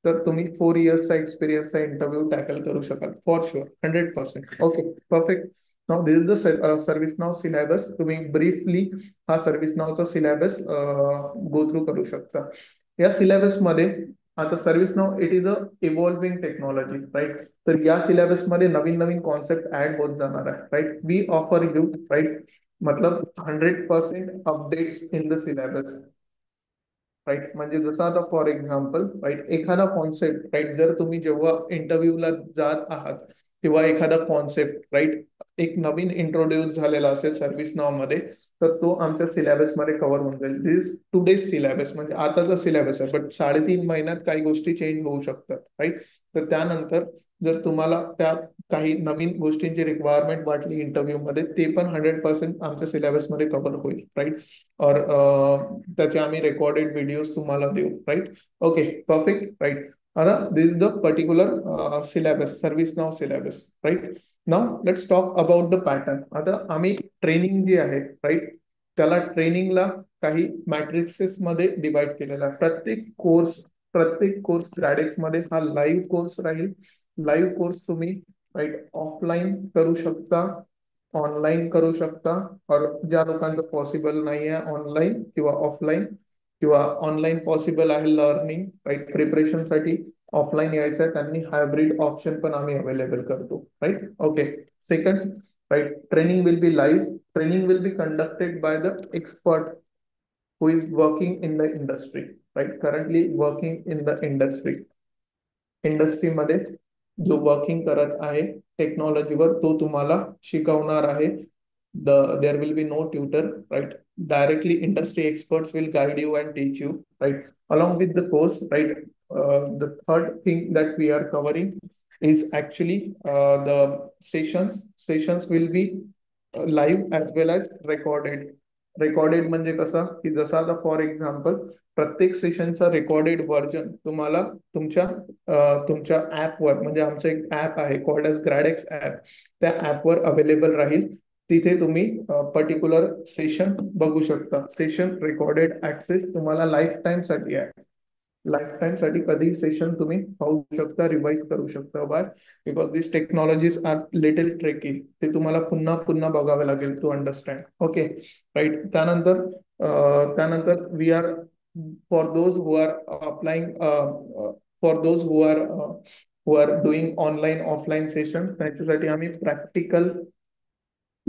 तर तुम्ही 4 इयर्सचा एक्सपिरियन्सचा इंटरव्ह्यू टॅकल करू शकाल for sure, 100%. Okay, perfect. Now this is the service now syllabus. तुम्ही ब्रीफली हा सर्व्हिस नावचा सिलेबस गो थ्रू करू शकता. या सिलेबस मध्ये आता service now it is a evolving technology, right. तर या सिलेबस मध्ये नवीन नवीन कॉन्सेप्ट ऍड होत जाणार आहे, right. We offer you, right, मतलब 100% updates in the syllabus, right. म्हणजे जसं आता फॉर एक्झाम्पल, राईट, एखादा कॉन्सेप्ट, राईट, जर तुम्ही जेव्हा इंटरव्ह्यूला जात आहात तेव्हा एखादा कॉन्सेप्ट, राईट, एक नवीन इंट्रोड्यूस झालेला असेल सर्व्हिस नाव मध्ये तर तो आमच्या सिलेबस मध्ये कव्हर होऊन जाईल. दिस टुडेज सिलेबस म्हणजे आताचा सिलेबस आहे, बट 3.5 महिन्यात काही गोष्टी चेंज होऊ शकतात, राईट. तर त्यानंतर जर तुम्हाला त्या काही नवीन गोष्टींची रिक्वायरमेंट वाटली इंटरव्ह्यू मध्ये ते पण 100% आमच्या सिलेबस मध्ये कव्हर होईल, राईट. और त्याचे आम्ही रेकॉर्डेड व्हिडिओज तुम्हाला देऊ, राईट. Okay, perfect, right. आता this is the particular syllabus, service now syllabus, right. Now let's talk about the pattern. आता आम्ही ट्रेनिंग जे आहे, राईट, त्याला ट्रेनिंगला काही मॅट्रिक्सेस मध्ये डिवाइड केलेला आहे. प्रत्येक कोर्स ग्रॅडेक्स मध्ये हा लाईव्ह कोर्स राहील. लाईव्ह कोर्स तुम्ही, राईट, ऑफलाईन करू शकता, ऑनलाईन करू शकता. और ज्या लोकांचं पॉसिबल नाही आहे ऑनलाईन किंवा ऑफलाईन, किंवा ऑनलाईन पॉसिबल आहे लर्निंग, राईट, प्रिपरेशन साठी ऑफलाईन यायचं आहे त्यांनी हायब्रिड ऑप्शन पण आम्ही अवेलेबल करतो, right. Okay. Second, right, training will be live. Training will be conducted by the expert who is working in the industry, right, currently working in the इंडस्ट्रीमध्ये जो working करत आहे टेक्नॉलॉजीवर तो तुम्हाला शिकवणार आहे. There will be no tutor, right. Directly industry experts will guide you and teach you, right, along with the course, right. The third thing that we are covering is actually the sessions will be live as well as recorded म्हणजे कसं की जसं आता for example प्रत्येक सेशनचा recorded version तुम्हाला तुमच्या ऍपवर, म्हणजे आमचं एक ऍप आहे कॉल्ड एज ग्रॅडेक्स ऍप, त्या ऍपवर अवेलेबल राहील. तिथे तुम्ही पर्टिक्युलर सेशन बघू शकता. सेशन रेकॉर्डेड ऍक्सेस तुम्हाला लाईफ टाइम साठी आहे. लाईफ टाइम साठी कधी सेशन तुम्ही पाहू शकता, रिवाइज करू शकता. By because this technologies are little tricky. ते तुम्हाला पुन्हा पुन्हा बघावे लागेल टू अंडरस्टँड. Okay, right. त्यानंतर we are for those who are applying, for those who are doing online offline sessions त्यांच्यासाठी आम्ही प्रॅक्टिकल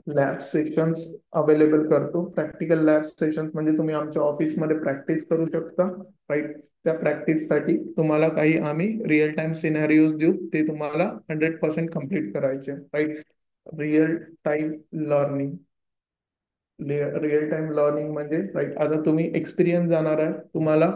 लॅब सेशन्स अवेलेबल करतो. प्रॅक्टिकल लॅब सेशन्स म्हणजे तुम्ही आमच्या ऑफिसमध्ये प्रॅक्टिस करू शकता, राईट. त्या प्रॅक्टिससाठी तुम्हाला काही आम्ही रिअल टाइम सिनॅरिओज देऊ, ते तुम्हाला 100% कम्प्लीट करायचे, right. Real time learning. Real time learning म्हणजे, राईट, आता तुम्ही एक्सपिरियन्स जाणार आहे तुम्हाला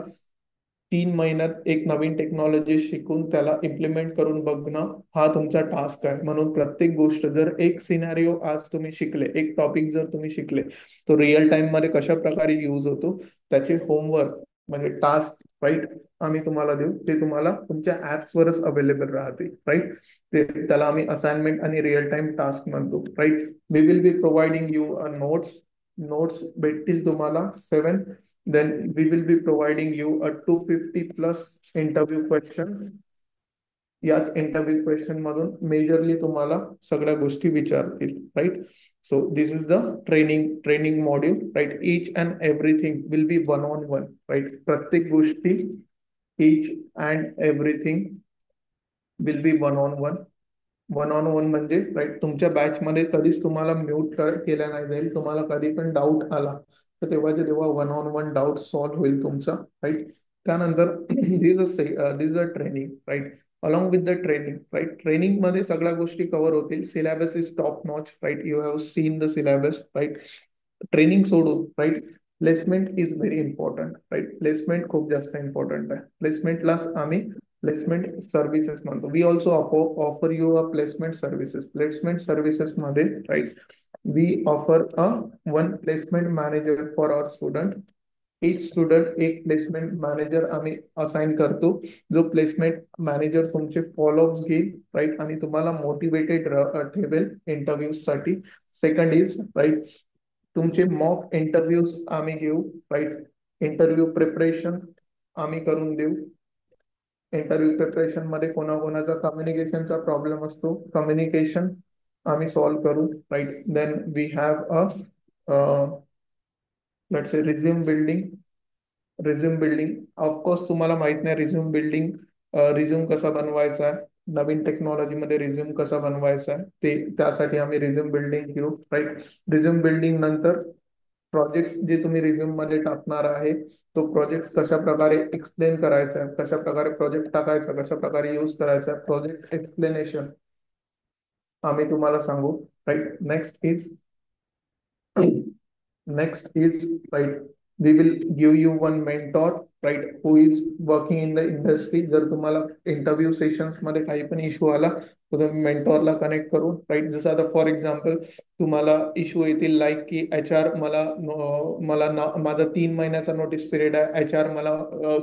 3 महिन्यात एक नवीन टेक्नॉलॉजी शिकून त्याला इम्प्लिमेंट करून बघणं हा तुमचा टास्क आहे. म्हणून प्रत्येक गोष्ट, जर एक सिनारिओ आज तुम्ही शिकले, एक टॉपिक जर तुम्ही शिकले, तो रिअल टाइम मध्ये कशा प्रकारे यूज होतो त्याचे होमवर्क म्हणजे टास्क, राईट, आम्ही तुम्हाला देऊ. ते तुम्हाला तुमच्या ऍप्स वरच अवेलेबल राहते, राईट. ते त्याला आम्ही असाइनमेंट आणि रिअल टाइम टास्क म्हणतो, right. We will be providing you a notes. Notes भेटतील तुम्हाला 7. Then we will be providing you a 250 plus interview questions. याच इंटरव्ह्यू क्वेश्चन मधून मेजरली तुम्हाला सगळ्या गोष्टी विचारतील, right. So this is the training module, right. Each and everything will be one on one, right. प्रत्येक गोष्टी, each and everything will be one on one. One on one म्हणजे, right, तुमच्या batch मध्ये कधीच तुम्हाला म्यूट केल्या नाही जाईल. तुम्हाला कधी पण डाऊट आला तर तेव्हा one on one doubt solve होईल तुमचा, राईट. त्यानंतर this a training, right. Along with the training, right. Training मध्ये सगळ्या गोष्टी कव्हर होतील. Syllabus is top notch, right. You have seen the syllabus, right. Training सोडून, right, placement is very important, right. Placement खूप जास्त important आहे. प्लेसमेंटला आम्ही प्लेसमेंट सर्व्हिसेस म्हणतो. We also offer you a placement services. Placement services मध्ये, right, we offer a one placement manager for our student. each student एक placement manager आम्ही assign करतो, जो प्लेसमेंट मॅनेजर तुमचे फॉलोअप्स घेईल, राईट, आणि तुम्हाला मोटिवेटेड ठेवेल इंटरव्ह्यूज साठी. सेकंड इज, राईट, तुमचे मॉक इंटरव्ह्यूज आम्ही घेऊ, राईट. इंटरव्ह्यू प्रिपरेशन आम्ही करून देऊ. इंटरव्ह्यू प्रिपरेशन मध्ये कोणाकोणाचा कम्युनिकेशनचा प्रॉब्लेम असतो, कम्युनिकेशन आम्ही सॉल्व्ह करू, right. Then we have a let's say resume building. Resume building, of course तुम्हाला माहित नाही रिझ्यूम बिल्डिंग, रिझ्यूम कसा बनवायचा आहे, नवीन टेक्नॉलॉजी मध्ये रिझ्यूम कसा बनवायचा आहे, ते त्यासाठी आम्ही रिझ्यूम बिल्डिंग घेऊ, राईट. रिझ्यूम बिल्डिंग नंतर प्रोजेक्ट्स जे तुम्ही रिझ्यूम मध्ये टाकणार आहे, तो प्रोजेक्ट कशा प्रकारे एक्सप्लेन करायचा आहे, कशा प्रकारे प्रोजेक्ट टाकायचा, कशा प्रकारे यूज करायचा, प्रोजेक्ट एक्सप्लेनेशन आम्ही तुम्हाला सांगू, right. Next is, right, we will give you one mentor, right, who is working in the industry. जर तुम्हाला इंटरव्ह्यू सेशन्स मध्ये काही पण इश्यू आला तर तुम्ही मेंटॉरला कनेक्ट करू, राईट. जसं आता फॉर एक्झाम्पल तुम्हाला इश्यू येतील लाईक की HR माझा 3 महिन्याचा नोटीस पिरियड आहे, HR मला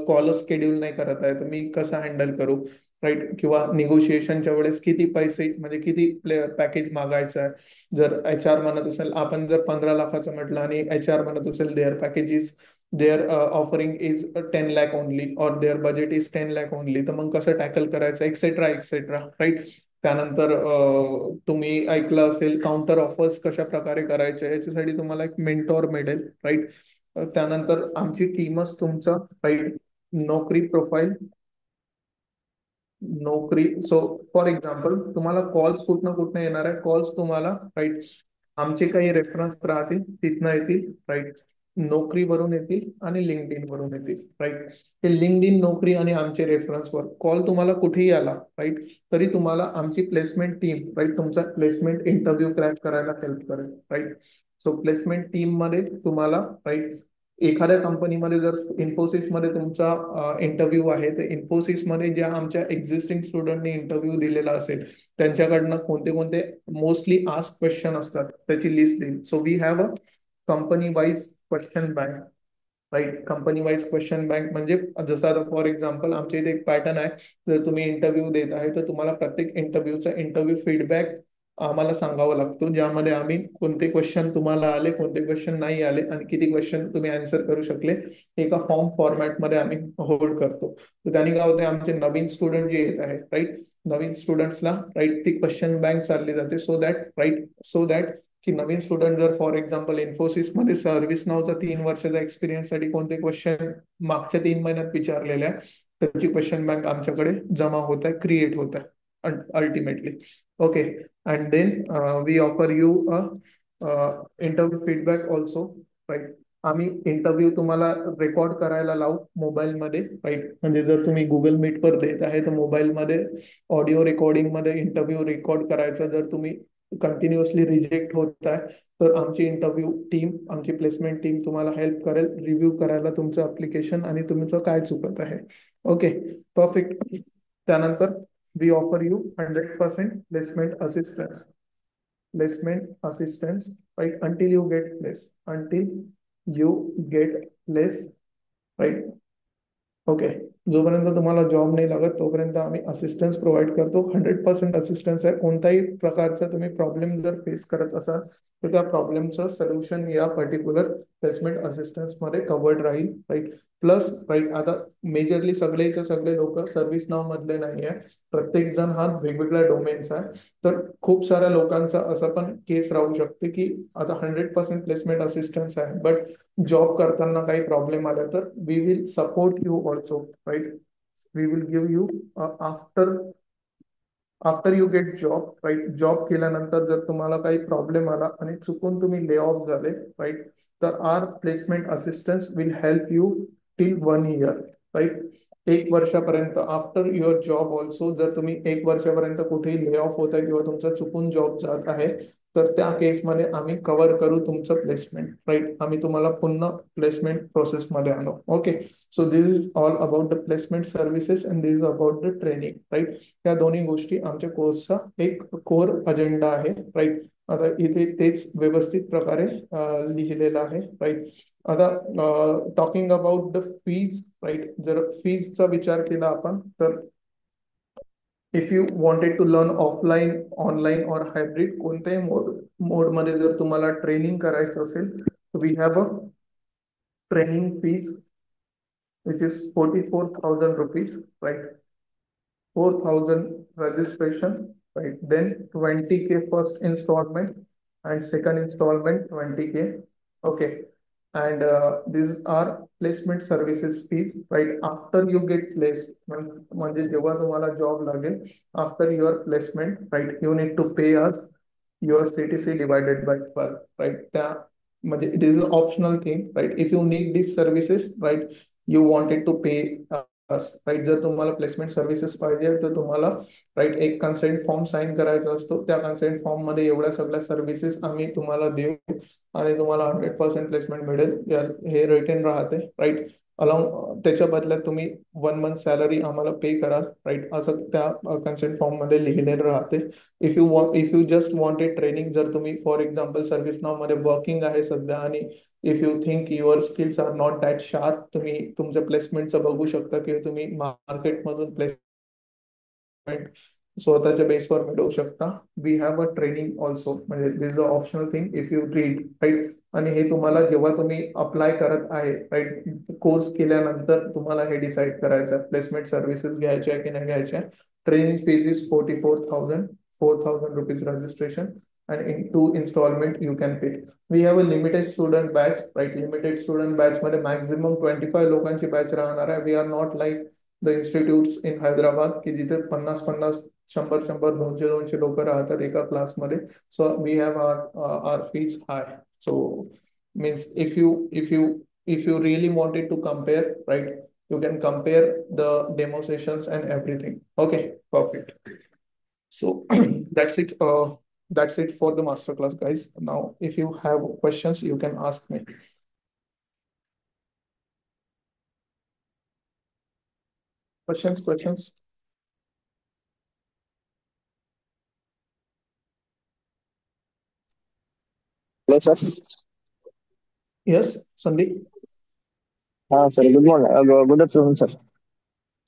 कॉलच शेड्यूल नाही करत आहे, तर मी कसं हँडल करू, राईट. किंवा निगोशिएशनच्या वेळेस किती पैसे म्हणजे किती पॅकेज मागायचं आहे. जर HR म्हणत असेल, आपण जर 15 लाखाचं म्हटलं आणि HR म्हणत असेल there package is there offering is 10 lakh only और there budget is 10 lakh only, तर मग कसं टॅकल करायचं, एक्सेट्रा एक्सेट्रा, राईट. त्यानंतर तुम्ही ऐकलं असेल काउंटर ऑफर्स कशा प्रकारे करायचे, याच्यासाठी तुम्हाला एक मेंटॉर मिळेल, राईट. त्यानंतर आमची टीमच तुमचा, राईट, नोकरी प्रोफाईल, नोकरी. सो फॉर एक्झाम्पल तुम्हाला कॉल्स कुठनं येणार आहे, कॉल्स तुम्हाला, राईट, आमचे काही रेफरन्स राहतील तिथनं येतील, राईट. नोकरीवरून येतील आणि लिंक्डइन वरून येतील, राईट. हे लिंक्डइन, नोकरी आणि आमचे रेफरन्सवर कॉल तुम्हाला कुठेही आला, राईट, तरी तुम्हाला आमची प्लेसमेंट टीम, राईट, तुमचा प्लेसमेंट इंटरव्ह्यू क्रॅक करायला हेल्प करेल, राईट. सो प्लेसमेंट टीम मध्ये तुम्हाला, राईट, एखाद्या कंपनीमध्ये जर इन्फोसिस मध्ये तुमचा इंटरव्ह्यू आहे, तर इन्फोसिस मध्ये ज्या आमच्या एक्झिस्टिंग स्टुडंटने इंटरव्ह्यू दिलेला असेल त्यांच्याकडनं कोणते कोणते मोस्टली आस्क क्वेश्चन असतात त्याची लिस्ट देईल. So we have a company wise question bank, right. Company wise question bank म्हणजे जसं आता फॉर एक्झाम्पल आमच्या इथे एक पॅटर्न आहे, जर तुम्ही इंटरव्ह्यू देत आहे तर तुम्हाला प्रत्येक इंटरव्ह्यूचा इंटरव्ह्यू फीडबॅक आम्हाला सांगावा लागतो, ज्यामध्ये आम्ही कोणते क्वेश्चन तुम्हाला आले, कोणते क्वेश्चन नाही आले आणि किती क्वेश्चन तुम्ही आन्सर करू शकले, एका फॉर्म फॉर्मॅटमध्ये आम्ही होल्ड करतो. तर त्याने काय होते, आमचे नवीन स्टुडंट जे येत आहे, राईट, नवीन स्टुडंट्सला, राईट, ती क्वेश्चन बँक चालली जाते. So that, right, so that की नवीन स्टुडंट जर फॉर एक्झाम्पल इन्फोसिस मध्ये सर्व्हिस नावचा 3 वर्षाचा एक्सपिरियन्स साठी कोणते क्वेश्चन मागच्या 3 महिन्यात विचारलेले आहे, त्याची क्वेश्चन बँक आमच्याकडे जमा होत आहे, क्रिएट होत आहे ultimately. Okay. And then we offer you a interview feedback also, right. आम्ही इंटरव्ह्यू तुम्हाला रेकॉर्ड करायला लावू मोबाईलमध्ये, राईट. म्हणजे जर तुम्ही गुगल मीटवर देत आहे तर मोबाईलमध्ये ऑडिओ रेकॉर्डिंग मध्ये इंटरव्ह्यू रेकॉर्ड करायचा. जर तुम्ही कंटिन्युअसली रिजेक्ट होत आहे, तर आमची इंटरव्ह्यू टीम, आमची प्लेसमेंट टीम तुम्हाला हेल्प करेल रिव्ह्यू करायला तुमचं अप्लिकेशन आणि तुमचं काय चुकत आहे. Okay, perfect. त्यानंतर we offer you 100% placement assistance. Placement assistance, right? Until you get placed, until you get placed, right? Okay, जोपर्यंत तुम्हाला जॉब नाही लागत तोपर्यंत आम्ही असिस्टन्स प्रोव्हाइड करतो. 100% असिस्टन्स आहे. कोणताही प्रकारचा तुम्ही प्रॉब्लेम जर फेस करत असाल तर त्या प्रॉब्लेमचं सोल्युशन या पर्टिक्युलर प्लेसमेंट असिस्टन्स मध्ये कवर्ड राहील, राईट? प्लस, राईट, आता मेजरली सगळेचे सगळे लोक सर्व्हिस नाव मधले नाही आहे. प्रत्येक जण हा वेगवेगळ्या डोमेनचा आहे. तर खूप साऱ्या लोकांचा असं पण केस राहू शकते की आता 100% प्लेसमेंट असिस्टन्स आहे, बट जॉब करताना काही प्रॉब्लेम आला तर we will support you also, right? We will give you after after you get job, right? Job केल्यानंतर जर तुम्हाला काही प्रॉब्लेम आला आणि चुकून तुम्ही ले ऑफ झाले, राईट, तर our placement assistance will help you till 1 year, right? 1 वर्षापर्यंत आफ्टर युअर जॉब ऑल्सो, जर तुम्ही 1 वर्षापर्यंत कुठेही ले ऑफ होत आहे किंवा तुमचा चुकून जॉब जात आहे, तर त्या केसमध्ये आम्ही कव्हर करू तुमचं प्लेसमेंट, राईट? आम्ही तुम्हाला पुन्हा प्लेसमेंट प्रोसेसमध्ये आणू. Okay, so this is all about the placement services and this is about the training, right? त्या दोन्ही गोष्टी आमच्या कोर्सचा एक कोर अजेंडा आहे, राईट? आता इथे तेच व्यवस्थित प्रकारे लिहिलेलं आहे, राईट? आता talking about the fees, right? जर फीजचा विचार केला आपण तर if you wanted to learn offline, online और हायब्रिड, कोणत्याही मोडमध्ये जर तुम्हाला ट्रेनिंग करायचं असेल, we have a training fees which is 44,000 rupees, right? 4,000 registration, right? Then 20K first installment and second installment 20K. Okay. And these are placement services fees, right? After you get placed, म्हणजे जेव्हा तुम्हाला job लागेल, after your placement, right, you need to pay us your CTC divided by 12, right? त्या म्हणजे it is an optional thing, right? If you need these services, right, you wanted to pay right? जर तुम्हाला placement services पाहिजे तर तुम्हाला, right, एक consent form sign करायचा असतो. त्या कन्सेंट फॉर्म मध्ये एवढ्या सगळ्या सर्व्हिसेस आम्ही तुम्हाला देऊ आणि तुम्हाला 100% प्लेसमेंट मिळेल. हे रिटन राहते, राईट? अलॉंग त्याच्या बदल्यात तुम्ही 1 मंथ सॅलरी आम्हाला पे करा, राईट? असं त्या कन्सेंट फॉर्म मध्ये लिहिलेलं राहते. If you just wanted training, जर तुम्ही फॉर एक्झाम्पल सर्व्हिस नाव मध्ये वर्किंग आहे सध्या आणि if you think your skills are not that sharp, तुम्ही तुमच्या प्लेसमेंटचं बघू शकता की तुम्ही मार्केटमधून प्लेसमेंट स्वतःच्या बेसवर मिळवू शकता. We have a training also, म्हणजे this is a optional thing if you read, right? आणि हे तुम्हाला जेव्हा तुम्ही अप्लाय करत आहे, राईट, कोर्स केल्यानंतर तुम्हाला हे डिसाईड करायचं आहे प्लेसमेंट सर्व्हिसेस घ्यायच्या की नाही घ्यायच्या. Training fees is 44,000, 4,000 rupees registration and in 2 installment you can pay. We have a limited student batch, right? Limited student batch मध्ये maximum 25 लोकांची बॅच राहणार आहे. We are not like the institutes in Hyderabad की जिथे 50-50, 100-100, 200-200 लोक राहतात एका क्लासमध्ये. So we have our fees high. So means if you really wanted to compare, right, you can compare the demo sessions and everything. Okay, perfect. So that's it. That's it for the masterclass, guys. Now, if you have questions, you can ask me. Questions, questions? Hello, sir. Yes, Sandeep. Sir. Good morning. Good afternoon, sir.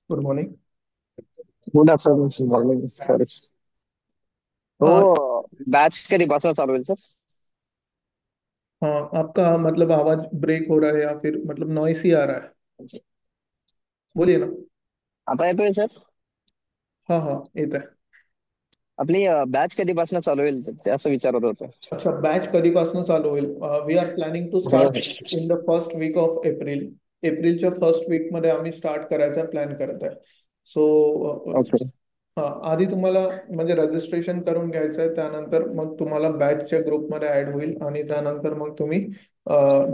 Good morning. Good afternoon, sir. Morning. Sorry. तो हाँ batch के पास चालू होईल sir. हाँ, आपका मतलब आवाज break हो रहा है या फिर मतलब नॉइस ही आ रहा है? बोलिए ना. आता येतोय सर. हाँ हाँ, येत आहे. आपली बॅच कधीपासून चालू होईल ते असं विचारत होतं. अच्छा, बॅच कधीपासून चालू होईल? वी आर प्लॅनिंग टू हो. Start in the first week of April. एप्रिलच्या फर्स्ट वीक मध्ये आम्ही स्टार्ट करायचा प्लॅन करत आहे. So okay. हा, आधी तुम्हाला म्हणजे रजिस्ट्रेशन करून घ्यायचं आहे, त्यानंतर मग तुम्हाला बॅचच्या ग्रुपमध्ये ऍड होईल आणि त्यानंतर मग तुम्ही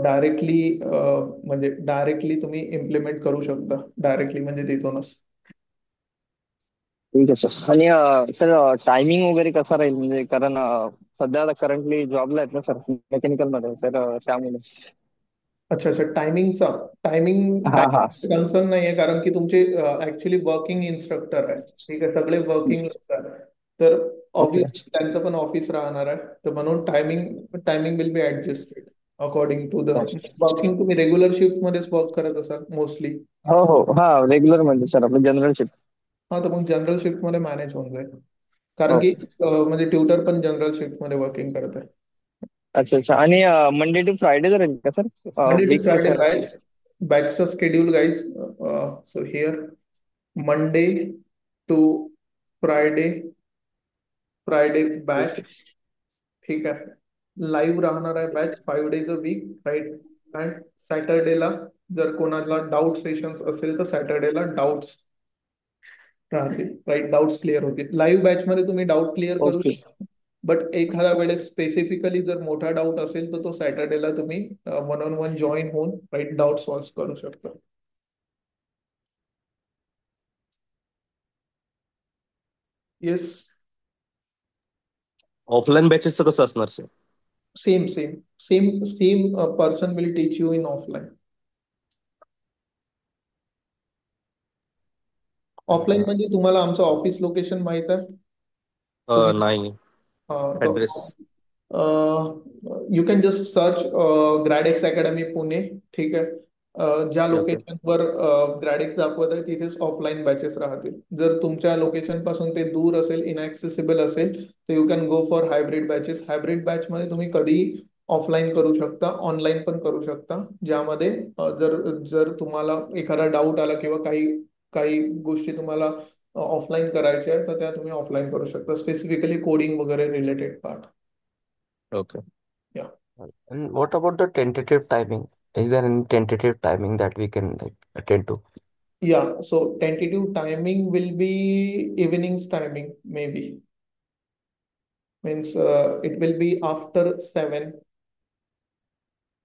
डायरेक्टली म्हणजे डायरेक्टली तुम्ही इम्प्लिमेंट करू शकता डायरेक्टली म्हणजे तिथूनच. ठीक आहे सर. आणि सर टायमिंग वगैरे कसा राहील म्हणजे कारण सध्या आता करंटली जॉबला आहेत ना सर, मेकॅनिकल मध्ये तर त्यामुळे. अच्छा अच्छा, टायमिंगचा टायमिंग हा हा. टायमिंग कन्सर्न नाही आहे, कारण की तुमचे ऍक्च्युली वर्किंग इन्स्ट्रक्टर आहे. ठीक आहे, सगळे वर्किंग लोक आहेत. तर ओके. ऑब्विसली त्यांचं पण ऑफिस राहणार आहे, तर म्हणून timing timing will be adjusted according to the working. तुम्ही रेग्युलर शिफ्ट मध्येच वर्क करत असाल मोस्टली. हो हो हा, रेग्युलर म्हणजे सर आपलं जनरल शिफ्ट. हा, तर मग जनरल शिफ्ट मध्ये मॅनेज होऊन जाईल, कारण हो. की म्हणजे ट्युटर पण जनरल शिफ्ट मध्ये वर्किंग करत आहे. अच्छा अच्छा. आणि मंडे टू फ्रायडे जर राहील का sir Monday to weekly Friday sir? बॅचचं schedule guys. So here Monday to Friday, Friday batch. Okay. ठीक आहे, लाईव्ह राहणार आहे batch 5 days a week, right. And सॅटर्डेला जर कोणाला डाऊट सेशन्स असेल तर सॅटर्डेला डाऊट्स राहतील, राईट. डाऊट्स क्लिअर होतील लाईव्ह बॅच मध्ये, तुम्ही डाऊट क्लिअर करू ओके. शकता. बट एखाद्या वेळेस स्पेसिफिकली जर मोठा डाऊट असेल तर तो सॅटर्डेला तुम्ही वन ऑन वन जॉईन होऊन राईट डाऊट सॉल्व्ह करू शकता. येस. ऑफलाईन बॅचेसचं कसं असणार sir? Same same same same person will teach you in offline. Offline म्हणजे तुम्हाला आमचं ऑफिस लोकेशन माहित आहे? तुम्ही नाही. Address. You can just search Gradex Academy Pune. ठीक आहे. ज्या ओके. लोकेशनवर ग्रॅडेक्स दाखवत आहे तिथेच ऑफलाईन बॅचेस राहतील. जर तुमच्या लोकेशन पासून ते दूर असेल, इनऍक्सेसिबल असेल, तर you can go for hybrid batches. Hybrid batch मध्ये तुम्ही कधीही ऑफलाईन करू शकता, ऑनलाईन पण करू शकता. ज्यामध्ये जर जर तुम्हाला एखादा डाऊट आला किंवा काही काही गोष्टी तुम्हाला ऑफलाईन करायच्या आहेत, तर त्या तुम्ही ऑफलाईन करू शकता, स्पेसिफिकली कोडिंग वगैरे रिलेटेड पार्ट. Okay. या And what about the tentative timing? Is there any tentative timing that we can like attend to? Yeah so tentative timing will be evenings timing may be. Means it will be after 7,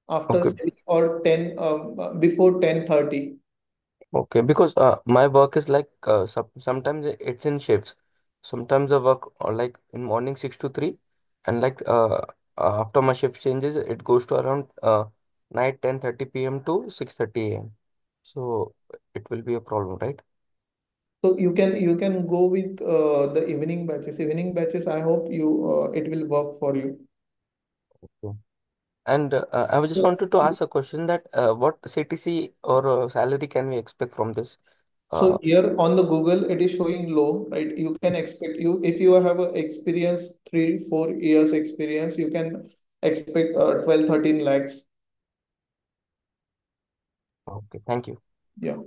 after Okay. 7 or 10, before 10:30. Okay. Because my work is like sometimes it's in shifts. Sometimes I work like in morning 6 to 3, and like after my shift changes, it goes to around night 10:30 p.m. to 6:30 a.m. So it will be a problem, right? So you can go with the evening batches. Evening batches, I hope you it will work for you. Okay. And I just So, wanted to ask a question that what CTC or salary can we expect from this? so Uh, here on the Google, it is showing low, right? You can expect, you if you have a experience, 3 4 years experience, you can expect 12 13 lakhs. okay, thank you. Yeah.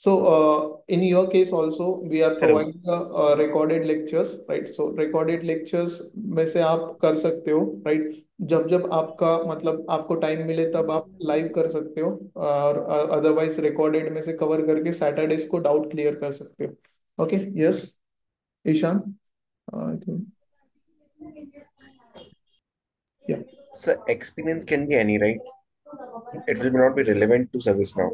So, in your case also, we are hello. providing recorded lectures, right? So, recorded lectures में से आप कर सकते हो, right? जब जब आपका मतलब आपको टाइम मिले तब आप लाइव कर सकते हो, और अदरवाइज रिकॉर्डेड में से कवर करके सैटरडेज को डाउट क्लियर कर सकते हो. Okay. Yes Ishan, I think. Yeah So experience can be any, right? It will not be relevant to service now.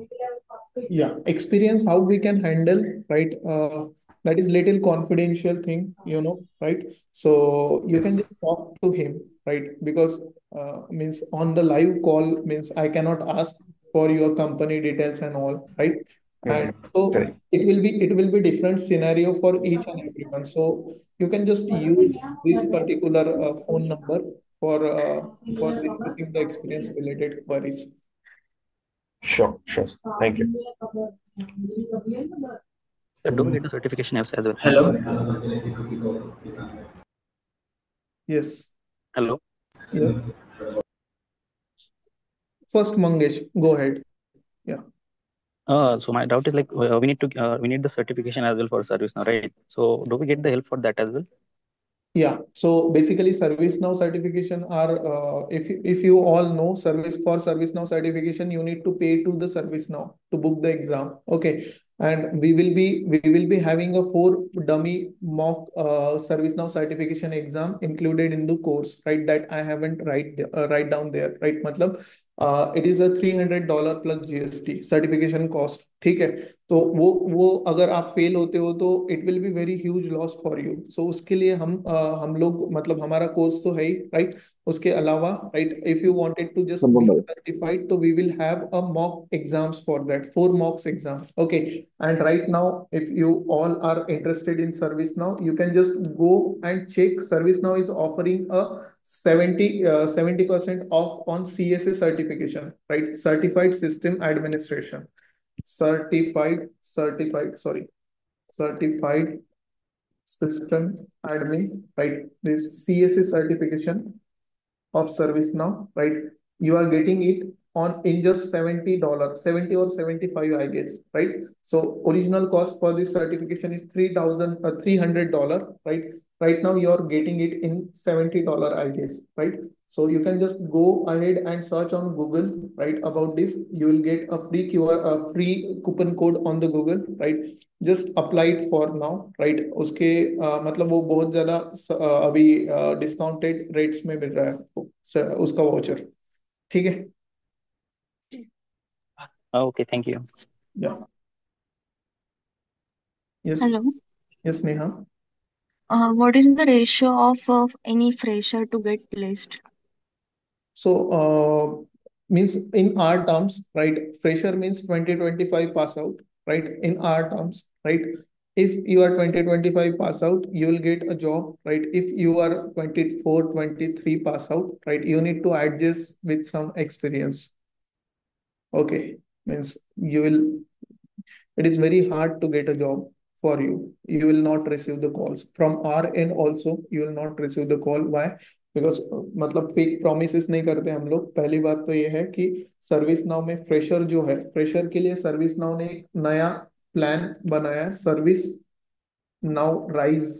yeah, experience how we can handle, right? That is little confidential thing, right? So you can just Yes. talk to him, right? Because means on the live call means I cannot ask for your company details and all, right? And Mm-hmm. so Correct. it will be different scenario for each and everyone. So you can just use this particular phone number for discussing the experience related queries. Sure, sure. Thank you. Sir, do we get the certification as well? Hello. Yes. Hello. Yes. First, Mangesh, go ahead. Yeah. So my doubt is like we need the certification as well for service now, right? So do we get the help for that as well? Yeah. So basically, ServiceNow certification are, if you all know, ServiceNow certification, you need to pay to the ServiceNow to book the exam. Okay. And we will be having a 4 dummy mock ServiceNow certification exam included in the course, right? That I haven't write down there, right? Matlab, it is a $300 plus GST certification cost. ठीक है. तो वो अगर आप fail होते हो तो it will be very huge loss for you. So उसके लिए हम लोग मतलब हमारा कोर्स तो है ही, राइट। उसके अलावा, right, if you wanted to just be certified तो we will have a mock exams for that, 4 mocks exams, okay. And right now if you all are interested in service now, you can just go and check. ServiceNow is offering a 70% off on CSA certification, right? Certified System Administration. Sorry, Certified System Admin, right? This CSA certification of ServiceNow, right? You are getting it on in just $70, 70 or 75, I guess, right? So original cost for this certification is $300, right? Right now you are getting it in $70, I guess, right? So you can just go ahead and search on Google, right, about this. You will get a free QR, a free coupon code on the Google, right? Just applied for now, right. उसके मतलब वो बहुत ज्यादा अभी discounted rates में मिल रहा है आपको उसका वाउचर, ठीक है। Okay, thank you. या yes, Hello. Yes Neha. What is the ratio of any fresher to get placed? So means in our terms, right, fresher means 2025 pass out, right, in our terms, right? If you are 2025 pass out, you will get a job, right? If you are 24, 23 pass out, right, you need to adjust with some experience, okay? Means you will, it is very hard to get a job for you. You will not receive the calls from our end also. You will not receive the call. Why? Because मतलब fake promise नहीं करते हम लोग। पहली बात तो ये है कि सर्विस नाउ में फ्रेशर जो है, फ्रेशर के लिए सर्विस नाउ ने एक नया प्लान बनाया है, सर्विस नाउ राइज,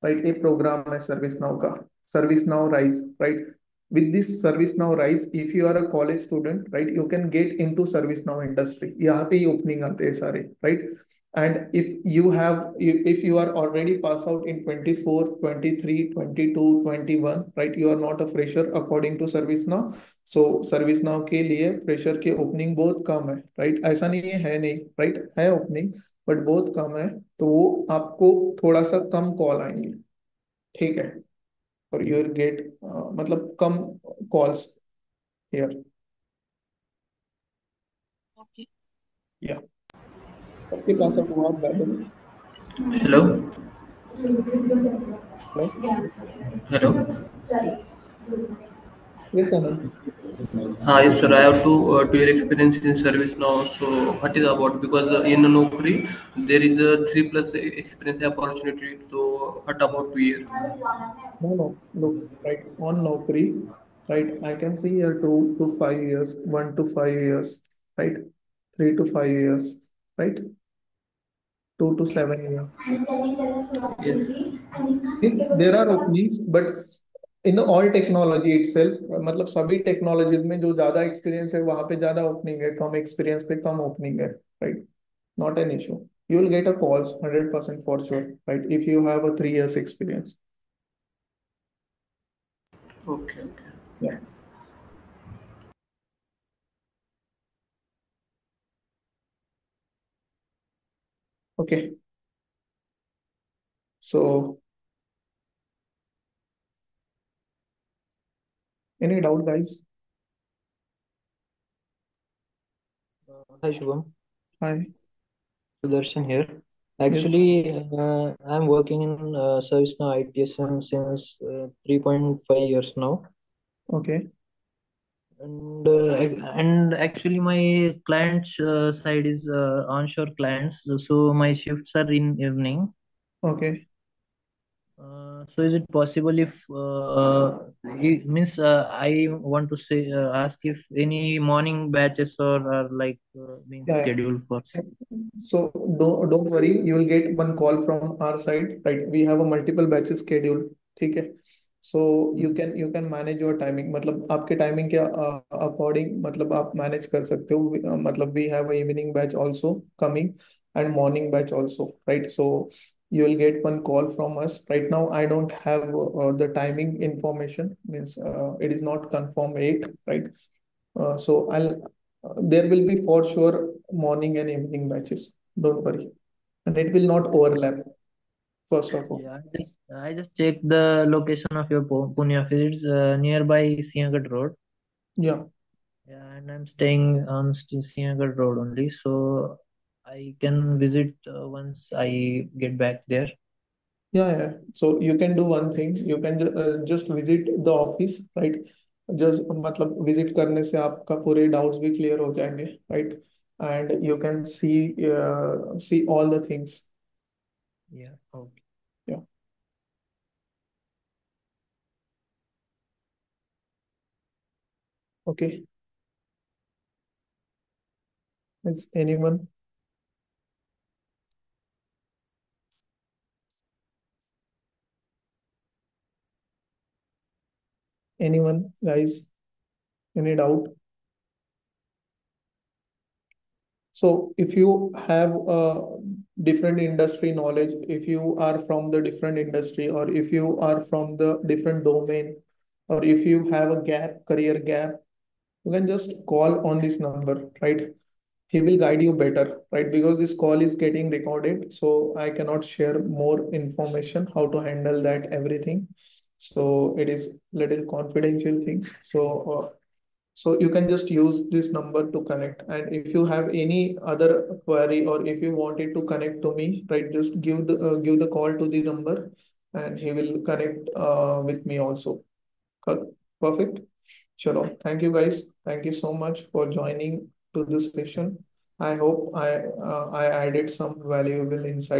राइट। एक प्रोग्राम है सर्विस नाउ का, service now rise, right. with this ServiceNow rise, if you are a college student, right, you can get into ServiceNow industry. यहाँ पे ही opening आते हैं सारे, right? And if you are already passed out in 24, 23, 22, 21, right, you are not a fresher according to ServiceNow. So ServiceNow के लिए fresher के opening बहुत कम है, right? ऐसा नहीं है नहीं, right? है opening, but बहुत कम है, तो वो आपको थोड़ा सा कम कॉल आएंगे, ठीक है। और you will get मतलब कम calls here. Okay. Yeah. सबके पास अब हुआ बैठे। Hello, Hello. hello. Yes, Anand. Hi, sir. I have two year experience in service now. So, what is about? Because in Naukri there is a 3+ experience opportunity. So, what about 2 year? No. Look, right, on Naukri, right, I can see here 2 to 5 years, 1 to 5 years, right, 3 to 5 years, right, 2 to 7 years. Yes. Means there are openings, but in all technology itself, मतलब सभी technologies में जो ज्यादा experience है वहां पे ज्यादा opening है, कम एक्सपीरियंस पे कम ओपनिंग है, right. Not an issue. You will get a calls 100% for sure, right? If you have a 3 years experience. Okay. Yeah. Okay. So, any doubt, guys? Hi Shubham, Hi. Sudarshan here. Yes. Actually, I'm working in ServiceNow ITSM since 3.5 years now, Okay. and actually my client's side is onshore clients, so my shifts are in evening. Okay. So is it possible if it means I want to say ask if any morning batches are like being Yeah. scheduled for? So don't worry. You will get one call from our side, right? We have a multiple batches schedule. ठीक है। So you can manage your timing. मतलब आपके timing के according मतलब आप manage कर सकते हो। मतलब we have a evening batch also coming and morning batch also, right? So you will get one call from us. Right now, I don't have the timing information. Means it is not confirmed yet, right? So there will be for sure morning and evening batches. Don't worry. And it will not overlap, first of all. Yeah, I just checked the location of your Pune office. It's nearby Siangad Road. Yeah. Yeah, and I'm staying on Siangad Road only, so I can visit once I get back there. Yeah. So you can do one thing. You can just visit the office, right? Just मतलब visit करने से आपका पूरे doubts भी clear हो जाएंगे, right? And you can see all the things. Yeah, okay. Yeah. Okay. Is anyone? Anyone, guys? Any doubt? So if you have different industry knowledge, if you are from the different industry, or if you are from the different domain, or if you have a gap, career gap, you can just call on this number, right? He will guide you better, right? Because this call is getting recorded, so I cannot share more information how to handle that everything. So it is little confidential things. So you can just use this number to connect. And if you have any other query, or if you wanted to connect to me, right, just give the call to the number, and he will connect with me also. Perfect. Sure. Thank you, guys. Thank you so much for joining to this session. I hope I added some valuable insight.